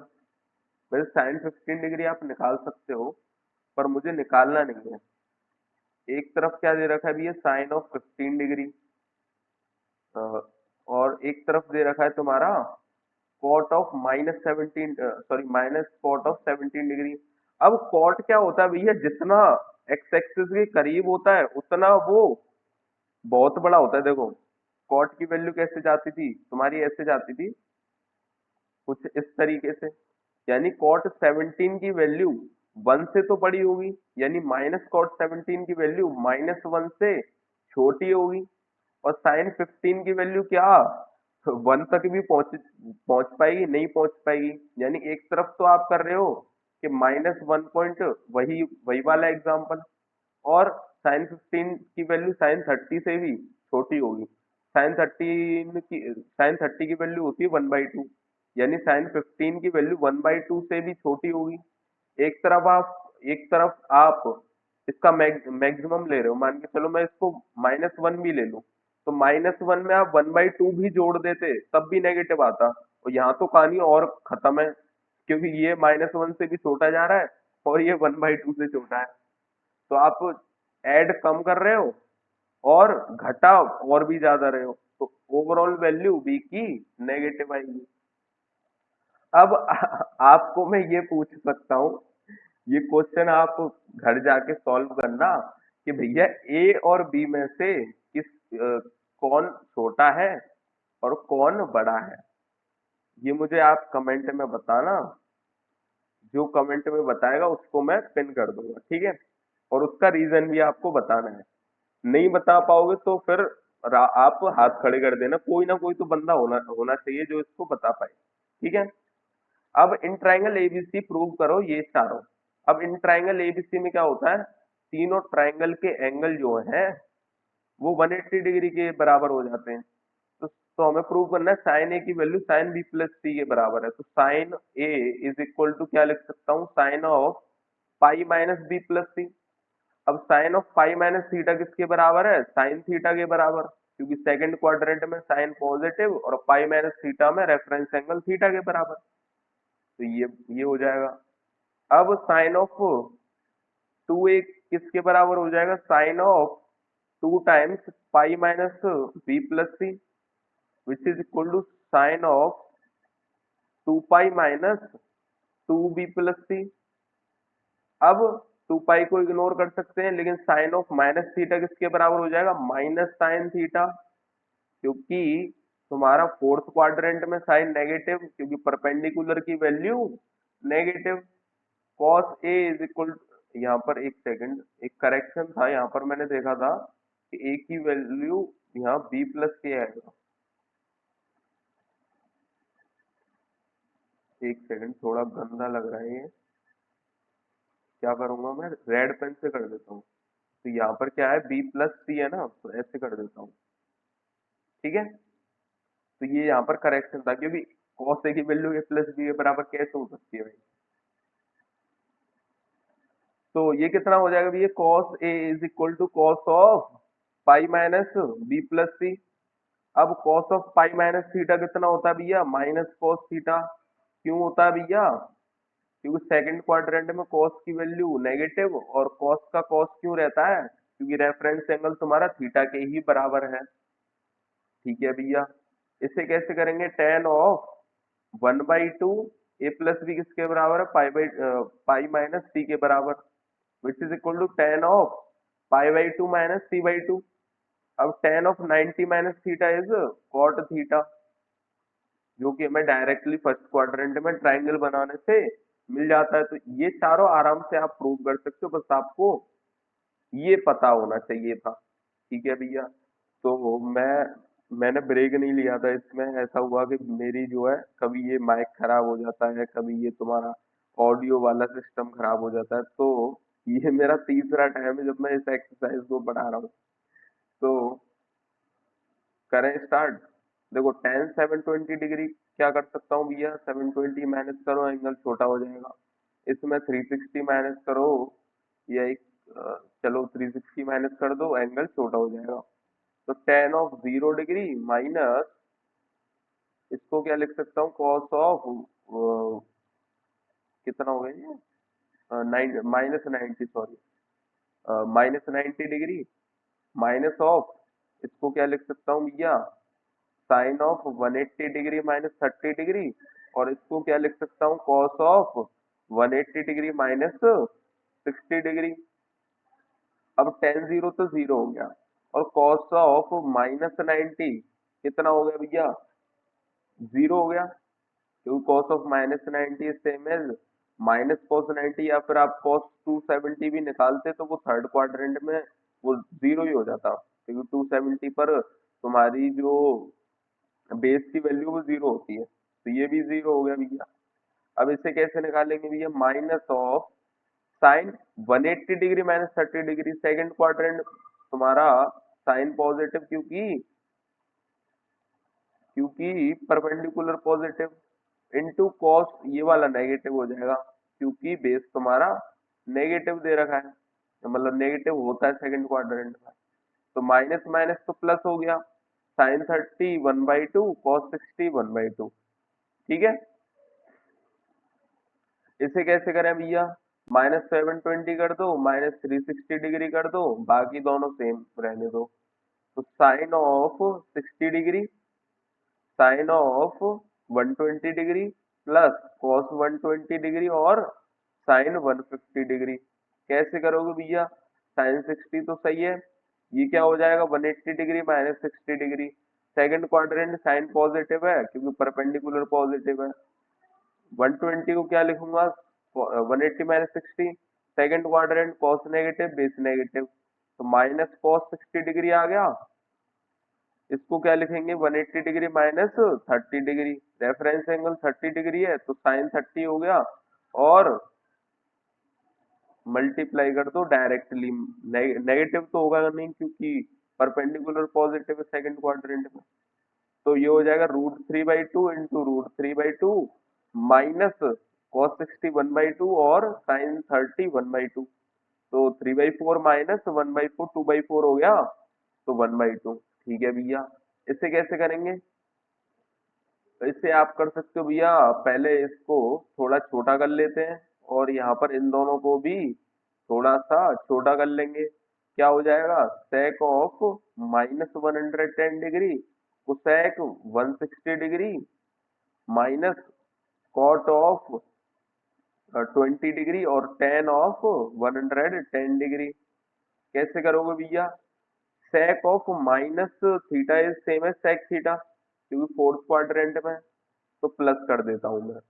वैसे साइन 15 डिग्री आप निकाल सकते हो पर मुझे निकालना नहीं है। एक तरफ क्या दे रखा है भैया, साइन ऑफ 15 डिग्री, और एक तरफ दे रखा है तुम्हारा cot of minus cot of 17 degree. अब कॉट क्या होता है भैया, जितना एक्स एक्सिस के करीब होता है उतना वो बहुत बड़ा होता है। देखो कॉट की वैल्यू कैसे जाती थी तुम्हारी, ऐसे जाती थी कुछ इस तरीके से, यानी कॉट 17 की वैल्यू 1 से तो बड़ी होगी, यानी माइनस कॉट 17 की वैल्यू -1 से छोटी होगी, और साइन 15 की वैल्यू क्या 1 तक भी पहुंच पाएगी, नहीं पहुंच पाएगी। यानी एक तरफ तो आप कर रहे हो कि -1 पॉइंट, वही वही वाला एग्जांपल, और साइन 15 की वैल्यू साइन 30 से भी छोटी होगी। साइन 30 की वैल्यू होती है 1/2, यानी साइन 15 की वैल्यू 1/2 से भी छोटी होगी। एक तरफ आप इसका मैक्सिमम ले रहे हो, मान के चलो मैं इसको -1 भी ले लूं, तो -1 में आप 1/2 भी जोड़ देते तब भी नेगेटिव आता, और यहाँ तो कहानी और खत्म है क्योंकि ये -1 से भी छोटा जा रहा है और ये 1/2 से छोटा है, तो आप ऐड कम कर रहे हो और घटा और भी ज्यादा रहे हो, तो ओवरऑल वैल्यू बी की नेगेटिव आएगी। अब आपको मैं ये पूछ सकता हूँ, ये क्वेश्चन आप घर जाके सॉल्व करना कि भैया ए और बी में से कौन छोटा है और कौन बड़ा है, ये मुझे आप कमेंट में बताना, जो कमेंट में बताएगा उसको मैं पिन कर दूंगा, ठीक है, और उसका रीजन भी आपको बताना है। नहीं बता पाओगे तो फिर आप हाथ खड़े कर देना, कोई ना कोई तो बंदा होना होना चाहिए जो इसको बता पाए, ठीक है। अब इन ट्राइंगल एबीसी प्रूव करो ये चारों। अब इन ट्राइंगल एबीसी में क्या होता है, तीनों ट्राइंगल के एंगल जो है वो 180 डिग्री के बराबर हो जाते हैं, तो हमें प्रूव करना है साइन ए की value sine B plus C के बराबर है, तो sine A is equal to क्या लिख सकता हूँ, sine of pi minus B plus C. अब sine of pi minus theta किसके बराबर है, साइन थीटा के बराबर, क्योंकि सेकंड क्वाड्रेंट में साइन पॉजिटिव और पाई माइनस थीटा में रेफरेंस एंगल थीटा के बराबर, तो ये हो जाएगा। अब साइन ऑफ 2a किसके बराबर हो जाएगा, sine of 2 times pi minus B plus C which is equal to sine of 2 pi minus 2 B plus C. अब 2 पाई को इग्नोर कर सकते हैं, लेकिन साइन ऑफ माइनस थीटा किसके बराबर हो जाएगा, माइनस साइन थीटा, क्योंकि तुम्हारा फोर्थ क्वाड्रेंट में साइन नेगेटिव, क्योंकि परपेंडिकुलर की value negative. Cos A is equal, यहाँ पर एक सेकंड, एक करेक्शन था, यहाँ पर मैंने देखा था कि ए की वैल्यू यहाँ बी प्लस के आएगा। एक सेकंड, थोड़ा गंदा लग रहा है ये, क्या करूंगा मैं, रेड पेन से कर देता हूँ। तो यहाँ पर क्या है, बी प्लस सी है ना, तो ऐसे कर देता हूँ, ठीक है। तो ये यहाँ पर करेक्शन था, क्योंकि कॉस ए की वैल्यू ए प्लस बी के बराबर कैसे हो सकती है भाई। तो ये कितना हो जाएगा भैया, cos A is equal to cos of pi minus B plus C. अब cos of pi minus theta कितना होता है भैया, माइनस कॉस थीटा। क्यों होता है भैया, क्योंकि सेकंड क्वाड्रेंट में कॉस की वैल्यू नेगेटिव, और कॉस का कॉस क्यों रहता है, क्योंकि रेफरेंस एंगल तुम्हारा थीटा के ही बराबर है, ठीक है भैया। इसे कैसे करेंगे, tan of 1/2 A plus B किसके बराबर है, पाई माइनस सी के बराबर, which is equal to tan of पाई/2 माइनस सी/2। अब tan of 90 minus theta is cot theta, जो कि हमें डायरेक्टली फर्स्ट क्वाड्रेंट में ट्राइंगल बनाने से मिल जाता है। तो ये चारों आराम से आप प्रूव कर सकते हो, बस आपको ये पता होना चाहिए था, ठीक है भैया। तो मैंने ब्रेक नहीं लिया था इसमें, ऐसा हुआ कि मेरी जो है कभी ये माइक खराब हो जाता है, कभी ये तुम्हारा ऑडियो वाला सिस्टम खराब हो जाता है। तो ये मेरा तीसरा टाइम है जब मैं इस एक्सरसाइज को पढ़ा रहा हूँ। तो करें स्टार्ट। देखो टेन 720 डिग्री क्या कर सकता हूँ भैया, 720 माइनस करो, एंगल छोटा हो जाएगा। इसमें 360 माइनस करो, या एक चलो 360 माइनस कर दो, एंगल छोटा हो जाएगा। तो टेन ऑफ 0 डिग्री माइनस, इसको क्या लिख सकता हूँ, कॉस ऑफ कितना हो गया ये, minus 90, sorry, -90 degree minus of, इसको क्या लिख सकता हूँ भैया, sine of 180 degree minus 30 degree, और इसको क्या लिख सकता हूँ, cos of 180 degree minus 60 degree. अब टेन जीरो तो जीरो हो गया, और कॉस ऑफ -90 कितना हो गया भैया, जीरो हो गया, क्योंकि cos of -90 same as minus cos 90, या फिर आप cos 270 भी निकालते तो वो थर्ड क्वाड्रेंट में वो जीरो ही हो जाता, क्योंकि 270 पर तुम्हारी जो बेस की वैल्यू वो जीरो होती है। तो ये भी जीरो हो गया भैया। अब इसे कैसे निकालेंगे भैया, minus of sine 180 degree minus 30 degree, second quadrant तुम्हारा साइन पॉजिटिव, क्योंकि क्योंकि परपेंडिकुलर पॉजिटिव, इनटू कॉस ये वाला नेगेटिव हो जाएगा, क्योंकि बेस तुम्हारा नेगेटिव दे रखा है, तो मतलब नेगेटिव होता है सेकंड क्वाड्रेंट में। तो माइनस माइनस तो प्लस हो गया, साइन 30 1/2, कॉस 60 1/2, ठीक है। इसे कैसे करें भैया, -720 कर दो, -360 डिग्री कर दो, बाकी दोनों सेम रहने दो। तो sine of 60 degree, sine of 120 degree plus cos 120 degree और साइन 150 डिग्री, कैसे करोगे भैया, साइन 60 तो सही है, ये क्या हो जाएगा 180 degree minus 60 degree, second quadrant sine positive है क्योंकि परपेंडिकुलर पॉजिटिव है। 120 को क्या लिखूंगा, 180 minus 60, second quadrant cos negative base negative, तो माइनस कॉस 60 डिग्री आ गया। इसको क्या लिखेंगे, 180 degree minus 30 degree, reference angle 30 degree है तो साइन 30 हो गया, और मल्टीप्लाई कर दो डायरेक्टली, नेगेटिव तो होगा नहीं क्योंकि परपेंडिकुलर पॉजिटिव है सेकंड क्वाड्रेंट में। तो ये हो जाएगा √3/2 इंटू √3/2 माइनस कॉस 60 1/2 और साइन 30 1/2, तो 3/4 माइनस 1/4 2/4 हो गया, तो 1/2, ठीक है भैया। इसे कैसे करेंगे, तो इससे आप कर सकते हो भैया, पहले इसको थोड़ा छोटा कर लेते हैं, और यहाँ पर इन दोनों को भी थोड़ा सा छोटा कर लेंगे। क्या हो जाएगा, sec of -110 degree cosec 160 degree minus cot of 20 degree और tan ऑफ 110 डिग्री। कैसे करोगे भैया, sec of minus theta is same है sec थीटा, क्योंकि फोर्थ क्वाड्रेंट में है, तो प्लस कर देता हूं मैं।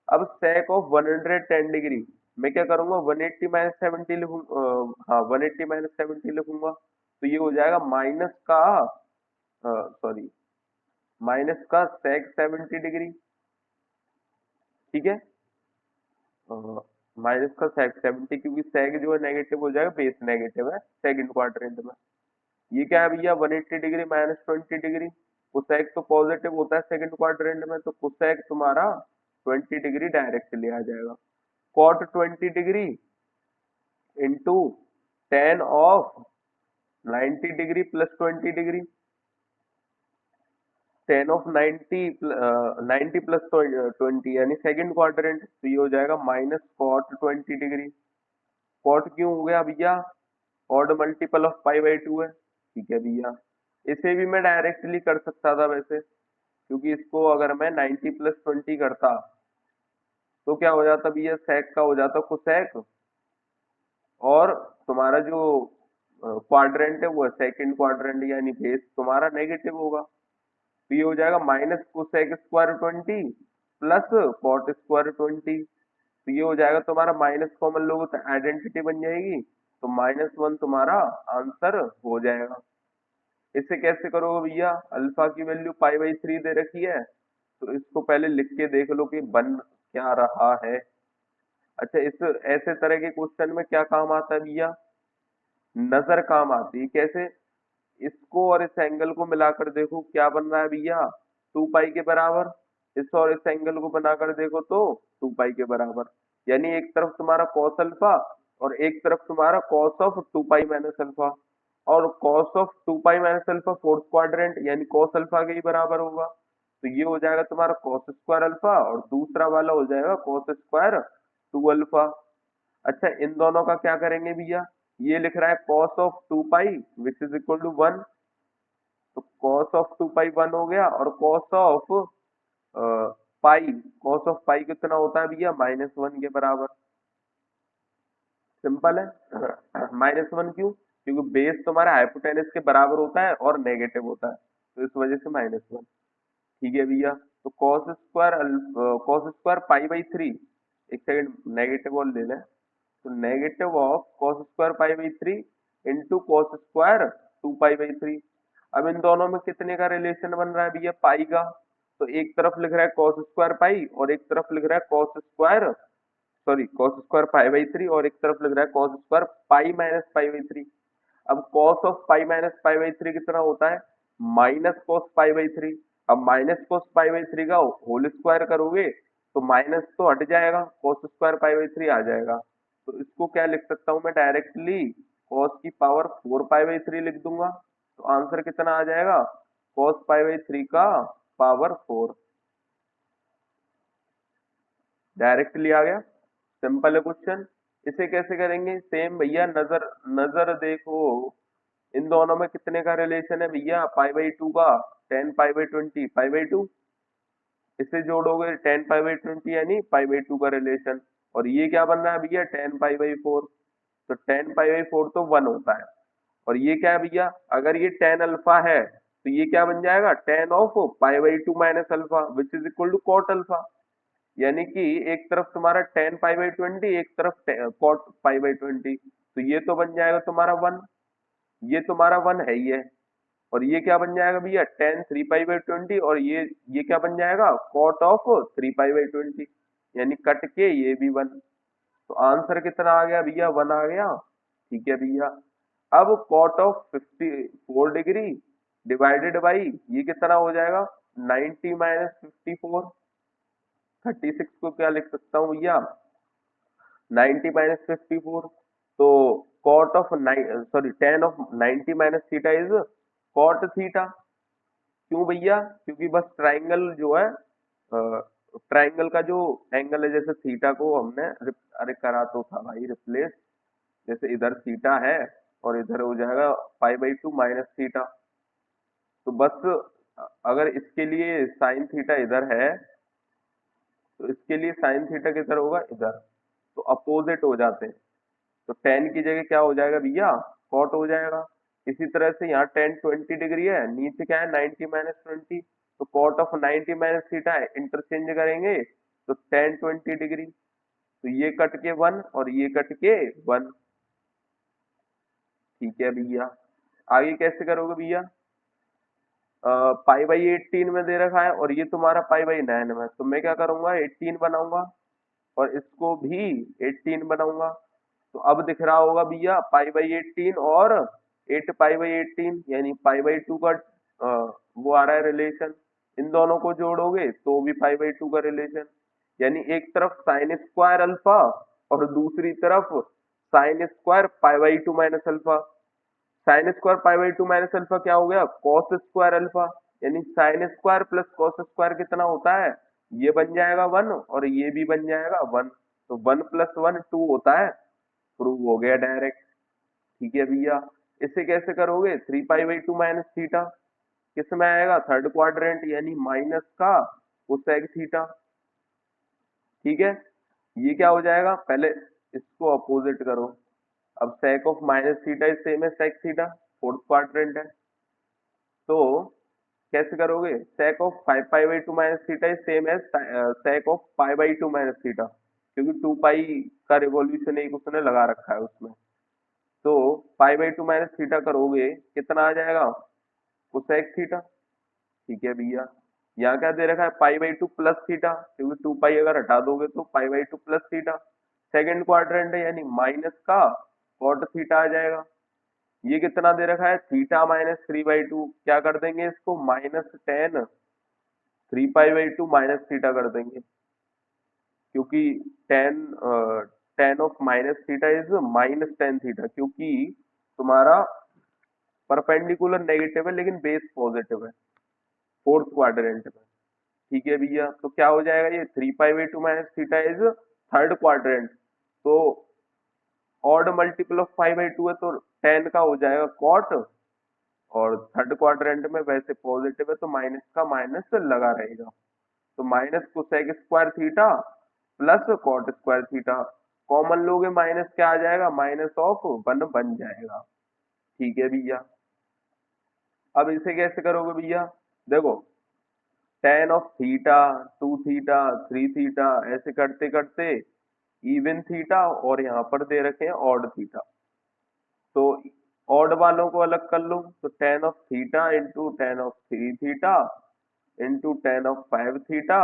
अब sec ऑफ 110 डिग्री मैं क्या करूंगा, 180 माइनस 70 लिखूंगा, हाँ 180 माइनस 70 लिखूंगा, तो ये हो जाएगा माइनस का, सॉरी, माइनस का sec 70 डिग्री, ठीक है, माइनस का sec 70, क्योंकि sec जो है नेगेटिव हो जाएगा, बेस नेगेटिव है सेकंड क्वाड्रेंट में। ये क्या है भैया, 180 डिग्री माइनस 20 डिग्री, कोसेक तो पॉजिटिव होता है सेकंड क्वाड्रेंट में, तो कोसेक तुम्हारा 20 डिग्री डायरेक्टली आ जाएगा। Cot 20 degree into tan of 90 degree plus 20 degree, tan of 90 plus 20 यानी सेकंड क्वाड्रेंट, तो ये हो जाएगा माइनस कॉट 20 डिग्री। कॉट क्यों हो गया भैया, ऑड मल्टीपल ऑफ पाई/2 है, ठीक है भैया। इसे भी मैं डायरेक्टली कर सकता था वैसे, क्योंकि इसको अगर मैं 90 प्लस 20 करता तो क्या हो जाता भैया, sec का हो जाता कोसेक, और तुम्हारा जो क्वाड्रेंट है वो है सेकंड क्वाड्रेंट, यानी बेस तुम्हारा नेगेटिव होगा, तो ये हो जाएगा minus cosec square 20 plus cot square 20, तो ये हो जाएगा तुम्हारा, माइनस कॉमन लोगे तो आइडेंटिटी बन जाएगी, तो -1 तुम्हारा आंसर हो जाएगा। इसे कैसे करोगे भैया, अल्फा की वैल्यू पाई/3 दे रखी है, तो इसको पहले लिख के देख लो कि बन क्या रहा है। अच्छा, इस ऐसे तरह के क्वेश्चन में क्या काम आता है भैया, नजर काम आती है। कैसे, इसको और इस एंगल को मिलाकर देखो क्या बन रहा है भैया, 2 पाई के बराबर, इस और इस एंगल को बनाकर देखो तो 2 पाई के बराबर, यानी एक तरफ तुम्हारा कॉस अल्फा और एक तरफ तुम्हारा cos of 2 pi minus alpha, और cos of 2 pi minus alpha fourth quadrant यानी कॉस अल्फा के ही बराबर होगा, तो ये हो जाएगा तुम्हारा कॉस स्क्वायर अल्फा और दूसरा वाला हो जाएगा कॉस स्क्वायर 2 अल्फा। अच्छा, इन दोनों का क्या करेंगे भैया, ये लिख रहा है cos of 2 pi which is equal to 1, तो कॉस ऑफ 2 पाई 1 हो गया, और cos of pi, cos of pi कितना होता है भैया, -1 के बराबर। सिंपल है। -1 क्यों, क्योंकि बेस तुम्हारा हाइपोटेनस के बराबर होता है और नेगेटिव होता है, तो इस वजह से -1। ठीक है भैया, तो कॉस स्क्वायर पाई/3, एक सेकंड नेगेटिव और ले लें, तो नेगेटिव ऑफ कॉस स्क्वायर पाई/3 इंटू कॉस स्क्वायर 2 पाई/3। अब इन दोनों में कितने का रिलेशन बन रहा है भैया, पाई का, तो एक तरफ लिख रहा है कॉस स्क्वायर पाई और एक तरफ लिख रहा है कॉस स्क्वायर पाई/3 और एक तरफ लिख रहा है कॉस स्क्वायर पाई माइनस पाई/3। अब कॉस ऑफ पाई माइनस पाई/3 कितना होता है, माइनस कॉस पाई/3। अब माइनस कॉस पाई/3 का होल स्क्वायर करोगे तो माइनस तो हट जाएगा, कॉस स्क्वायर पाई/3 आ जाएगा, तो इसको क्या लिख सकता हूं मैं डायरेक्टली, कॉस की पावर 4 पाई/3 लिख दूंगा, तो आंसर कितना आ जाएगा, कॉस पाई/3 का पावर 4, डायरेक्टली आ गया। सिंपल है क्वेश्चन। इसे कैसे करेंगे, सेम भैया, नजर नजर देखो, इन दोनों में कितने का रिलेशन है भैया, पाई/2 का, 10 पाई/20 पाई/2, इसे जोड़ोगे 10 पाई/20 यानी पाई/2 का रिलेशन, और ये क्या बन रहा है भैया, 10 पाई/4, तो 10 पाई/4 तो 1 होता है, और ये क्या है भैया, अगर ये tan अल्फा है तो ये क्या बन जाएगा, tan ऑफ पाई/2 minus alpha which is equal to cot alpha, यानी कि एक तरफ तुम्हारा 10 पाई/20, एक तरफ कॉट पाई/20, तो ये तो बन जाएगा तुम्हारा 1, ये तुम्हारा 1 है ही है, और ये क्या बन जाएगा भैया, tan 3 पाई/20, और ये क्या बन जाएगा, कॉट ऑफ 3 पाई/20, यानी कट के ये भी 1, तो आंसर कितना आ गया भैया, 1 आ गया। ठीक है भैया, अब cot of 54 degree divided by ये कितना हो जाएगा, 90 माइनस 54, 36 को क्या लिख सकता हूँ भैया, 90 माइनस 54, तो cot of tan of 90 minus theta is cot theta. क्यों भैया, क्योंकि बस ट्राइंगल जो है, ट्राइंगल का जो एंगल है, जैसे थीटा को हमने अरे करा तो था भाई रिप्लेस, जैसे इधर थीटा है और इधर हो जाएगा pi by two minus theta. तो बस अगर इसके लिए साइन थीटा इधर है तो इसके लिए साइन थीटा किधर होगा, इधर। तो अपोजिट हो जाते हैं। तो टेन की जगह क्या हो जाएगा भैया, कॉट हो जाएगा। इसी तरह से यहाँ टेन 20 डिग्री है, नीचे क्या है 90 - 20, तो कॉट ऑफ 90 - थीटा है, इंटरचेंज करेंगे तो टेन 20 डिग्री। तो ये कट के वन और ये कट के वन। ठीक है भैया, आगे कैसे करोगे भैया, पाई बाई 18 में दे रखा है और ये तुम्हारा पाई बाई 9 में, तो मैं क्या करूंगा 18 बनाऊंगा और इसको भी 18 बनाऊंगा। तो अब दिख रहा होगा भैया पाई बाई 18 और 8 पाई बाई 18 यानी पाई बाई टू का वो आ रहा है रिलेशन। इन दोनों को जोड़ोगे तो भी पाई बाई टू का रिलेशन, यानी एक तरफ साइन स्क्वायर अल्फा और दूसरी तरफ sine square pi by two minus alpha. Sine square pi by two minus alpha क्या हो गया, कॉस स्क्वायर अल्फा, यानी sine square plus cos square कितना होता है, ये बन जाएगा वन और ये भी बन जाएगा वन। तो वन प्लस वन टू होता है, प्रूव हो गया डायरेक्ट। ठीक है भैया, इसे कैसे करोगे, three pi by two minus theta किस में आएगा, थर्ड क्वाड्रेंट यानी माइनस का कोसेक थीटा। ठीक है, ये क्या हो जाएगा, पहले इसको अपोजिट करो। अब sec of minus theta is same है सेक थीटा, फोर्थ क्वाड्रेंट है। तो कैसे करोगे, sec of five pi by two minus theta is same as sec of pi by two minus theta, क्योंकि टू पाई का revolution एक उसने लगा रखा है उसमें। तो pi by two minus theta करोगे कितना आ जाएगा, कोसेक थीटा। ठीक है भैया, यहाँ क्या दे रखा है पाई बाई टू प्लस थीटा, क्योंकि टू पाई अगर हटा दोगे तो pi by two plus theta. Second quadrant है यानी माइनस का कॉट थीटा आ जाएगा। ये कितना दे रखा है, theta minus three by two, क्या कर देंगे इसको minus tan three pi by two minus theta कर देंगे, क्योंकि tan tan of minus theta is minus tan theta, क्योंकि तुम्हारा परपेंडिकुलर नेगेटिव है लेकिन बेस पॉजिटिव है फोर्थ क्वाड्रेंट में। ठीक है भैया, तो क्या हो जाएगा, ये three pi by two minus theta is third quadrant. तो odd multiple of five by two है तो टेन का हो जाएगा कॉट, और थर्ड क्वाड्रेंट में वैसे पॉजिटिव है तो माइनस का माइनस लगा रहेगा। तो minus cosec square theta plus cot square theta, common लोगे माइनस क्या आ जाएगा, माइनस ऑफ वन बन जाएगा। ठीक है भैया, अब इसे कैसे करोगे भैया, देखो tan of theta, two theta, three theta, ऐसे करते करते इवन थीटा और यहाँ पर दे रखे हैं ऑड थीटा। तो ऑड वालों को अलग कर लो, तो tan of theta into tan of three theta into tan of five theta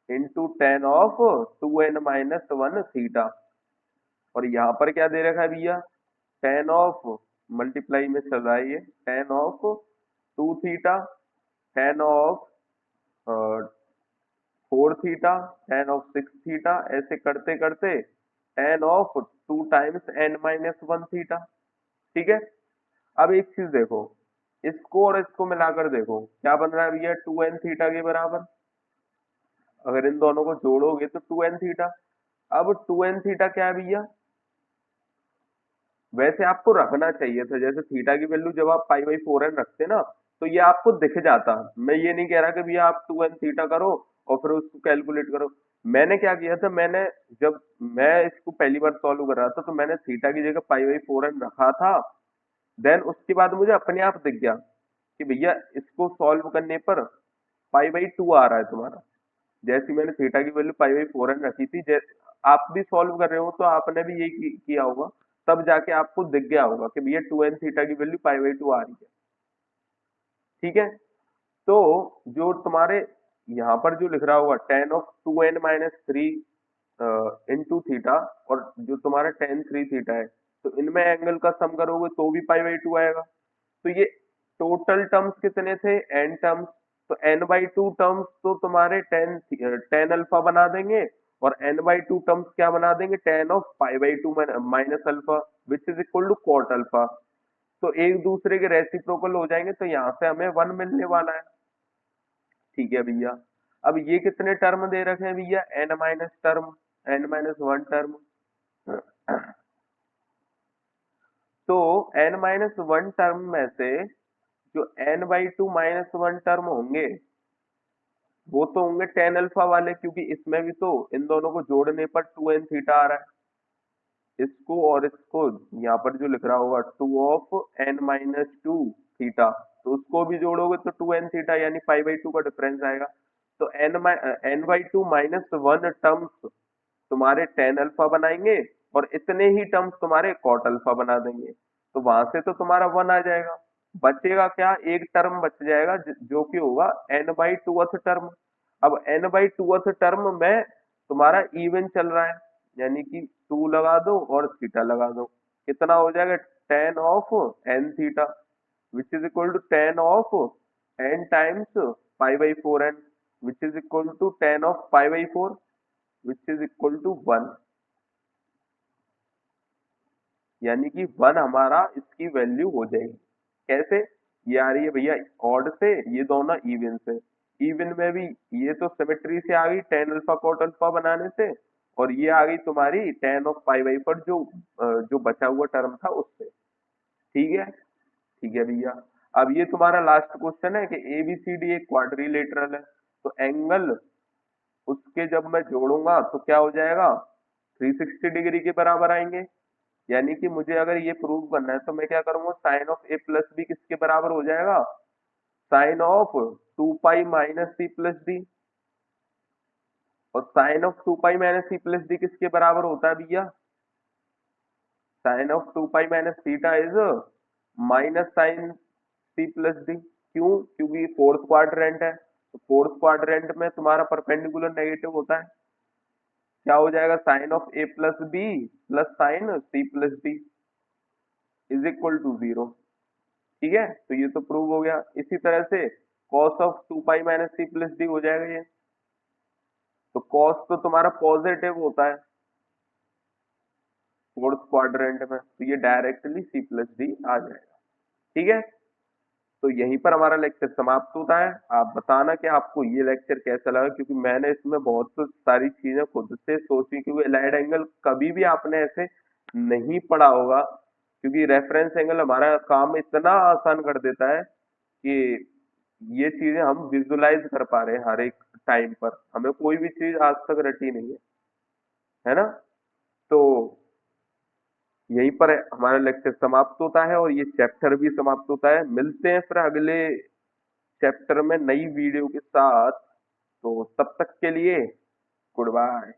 into tan of two n minus one theta. और यहाँ पर क्या दे रखा है भैया, टेन ऑफ मल्टीप्लाई में चल रहा है ये, tan of two theta, tan of four theta, tan of six theta, ऐसे करते करते tan of two times n minus one theta. ठीक है, अब एक चीज देखो, इसको और इसको मिलाकर देखो क्या बन रहा है भैया, टू एन थीटा के बराबर। अगर इन दोनों को जोड़ोगे तो टू एन थीटा। अब टू एन थीटा क्या है भैया, वैसे आपको रखना चाहिए था, जैसे थीटा की वैल्यू जब आप पाई बाई फोर एन रखते ना तो ये आपको दिख जाता। मैं ये नहीं कह रहा कि भैया आप टू एन थीटा करो और फिर उसको कैलकुलेट करो। मैंने क्या किया था, मैंने जब मैं इसको पहली बार सॉल्व कर रहा था तो मैंने थीटा की जगह पाई बाई फोर एन रखा था। देन उसके बाद मुझे अपने आप दिख गया कि भैया इसको सॉल्व करने पर पाई बाई टू आ रहा है तुम्हारा। जैसे मैंने थीटा की value pi by four n रखी थी, आप भी सॉल्व कर रहे हो तो आपने भी यही किया होगा, तब जाके आपको दिख गया होगा कि भैया टू एन थीटा की वैल्यू पाई बाई टू आ रही है। ठीक है, तो जो तुम्हारे यहाँ पर जो लिख रहा होगा tan of two n minus three into theta, और जो तुम्हारा टेन थ्री थीटा है, तो इनमें एंगल का सम करोगे तो भी पाई बाई टू आएगा। तो ये टोटल टर्म्स कितने थे, एन टर्म्स। तो एन बाई टू टर्म्स तो तुम्हारे टेन टेन अल्फा बना देंगे, और एन बाई टू टर्म्स क्या बना देंगे, tan of pi by two minus alpha which is equal to cot alpha. तो एक दूसरे के रेसिप्रोकल हो जाएंगे, तो यहाँ से हमें वन मिलने वाला है। ठीक है भैया, अब ये कितने टर्म दे रखे हैं भैया, n minus term, n minus one term. तो n-1 टर्म में से जो n/2 - 1 टर्म होंगे वो तो होंगे tan अल्फा वाले, क्योंकि इसमें भी तो इन दोनों को जोड़ने पर 2n थीटा आ रहा है। इसको और इसको यहाँ पर जो लिख रहा होगा 2 ऑफ n-2 थीटा, तो उसको भी जोड़ोगे तो 2n थीटा यानी π/2 का डिफरेंस आएगा। तो n/2 - 1 टर्म्स तुम्हारे tan अल्फा बनाएंगे और इतने ही टर्म्स तुम्हारे cot अल्फा बना देंगे, तो वहां से तो तुम्हारा 1 आ जाएगा। बचेगा क्या, एक टर्म बच जाएगा जो कि होगा n/2th टर्म। अब n/2th टर्म में तुम्हारा इवन चल रहा है, यानी कि 2 लगा दो और थीटा लगा दो, कितना हो जाएगा tan of n theta which is equal to tan of n times π/4n which is equal to tan of π/4 which is equal to 1, यानी कि 1 हमारा इसकी वैल्यू हो जाएगी। कैसे, ये आ रही है भैया ऑड से, ये दोनों इवन से। इवन में भी ये तो सिमेट्री से आ गई tan अल्फा cot अल्फा बनाने से, और ये आ गई तुम्हारी tan ऑफ π/4 जो बचा हुआ टर्म था उससे। ठीक है भैया। अब ये तुम्हारा लास्ट क्वेश्चन है कि ABCD एक क्वाड्रिलेटरल है, तो एंगल उसके जब मैं जोड़ूंगा तो क्या हो जाएगा, 360 डिग्री के बराबर आएंगे। यानी कि मुझे अगर ये प्रूव करना है तो मैं क्या करूंगा, sine of A plus B किसके बराबर हो जाएगा, sine of 2 minus C plus D. और sine of 2 minus C plus D किसके बराबर होता है भैया, sine of 2 minus theta is minus sine C plus D. क्यों, क्योंकि फोर्थ क्वाड्रेंट है, तो फोर्थ क्वाड्रेंट में तुम्हारा परपेंडिकुलर नेगेटिव होता है। क्या हो जाएगा, sine of A plus B plus sine C plus D is equal to 0। ठीक है, तो ये तो प्रूव हो गया। इसी तरह से cos of 2 minus C plus D हो जाएगा ये, तो cos तो तुम्हारा पॉजिटिव होता है फोर्थ क्वाड्रेंट में, तो ये डायरेक्टली सी प्लस डी आ जाएगा। ठीक है, तो यहीं पर हमारा लेक्चर समाप्त होता है। आप बताना कि आपको ये लेक्चर कैसा लगा, क्योंकि मैंने इसमें बहुत सारी चीजें खुद से सोची, क्योंकि एलाइड एंगल कभी भी आपने ऐसे नहीं पढ़ा होगा, क्योंकि रेफरेंस एंगल हमारा काम इतना आसान कर देता है कि ये चीजें हम विजुलाइज कर पा रहे हैं हर एक टाइम पर। हमें कोई भी चीज आज तक रटी नहीं है ना। तो यहीं पर हमारा लेक्चर समाप्त होता है और ये चैप्टर भी समाप्त होता है। मिलते हैं फिर अगले चैप्टर में नई वीडियो के साथ, तो तब तक के लिए गुड बाय।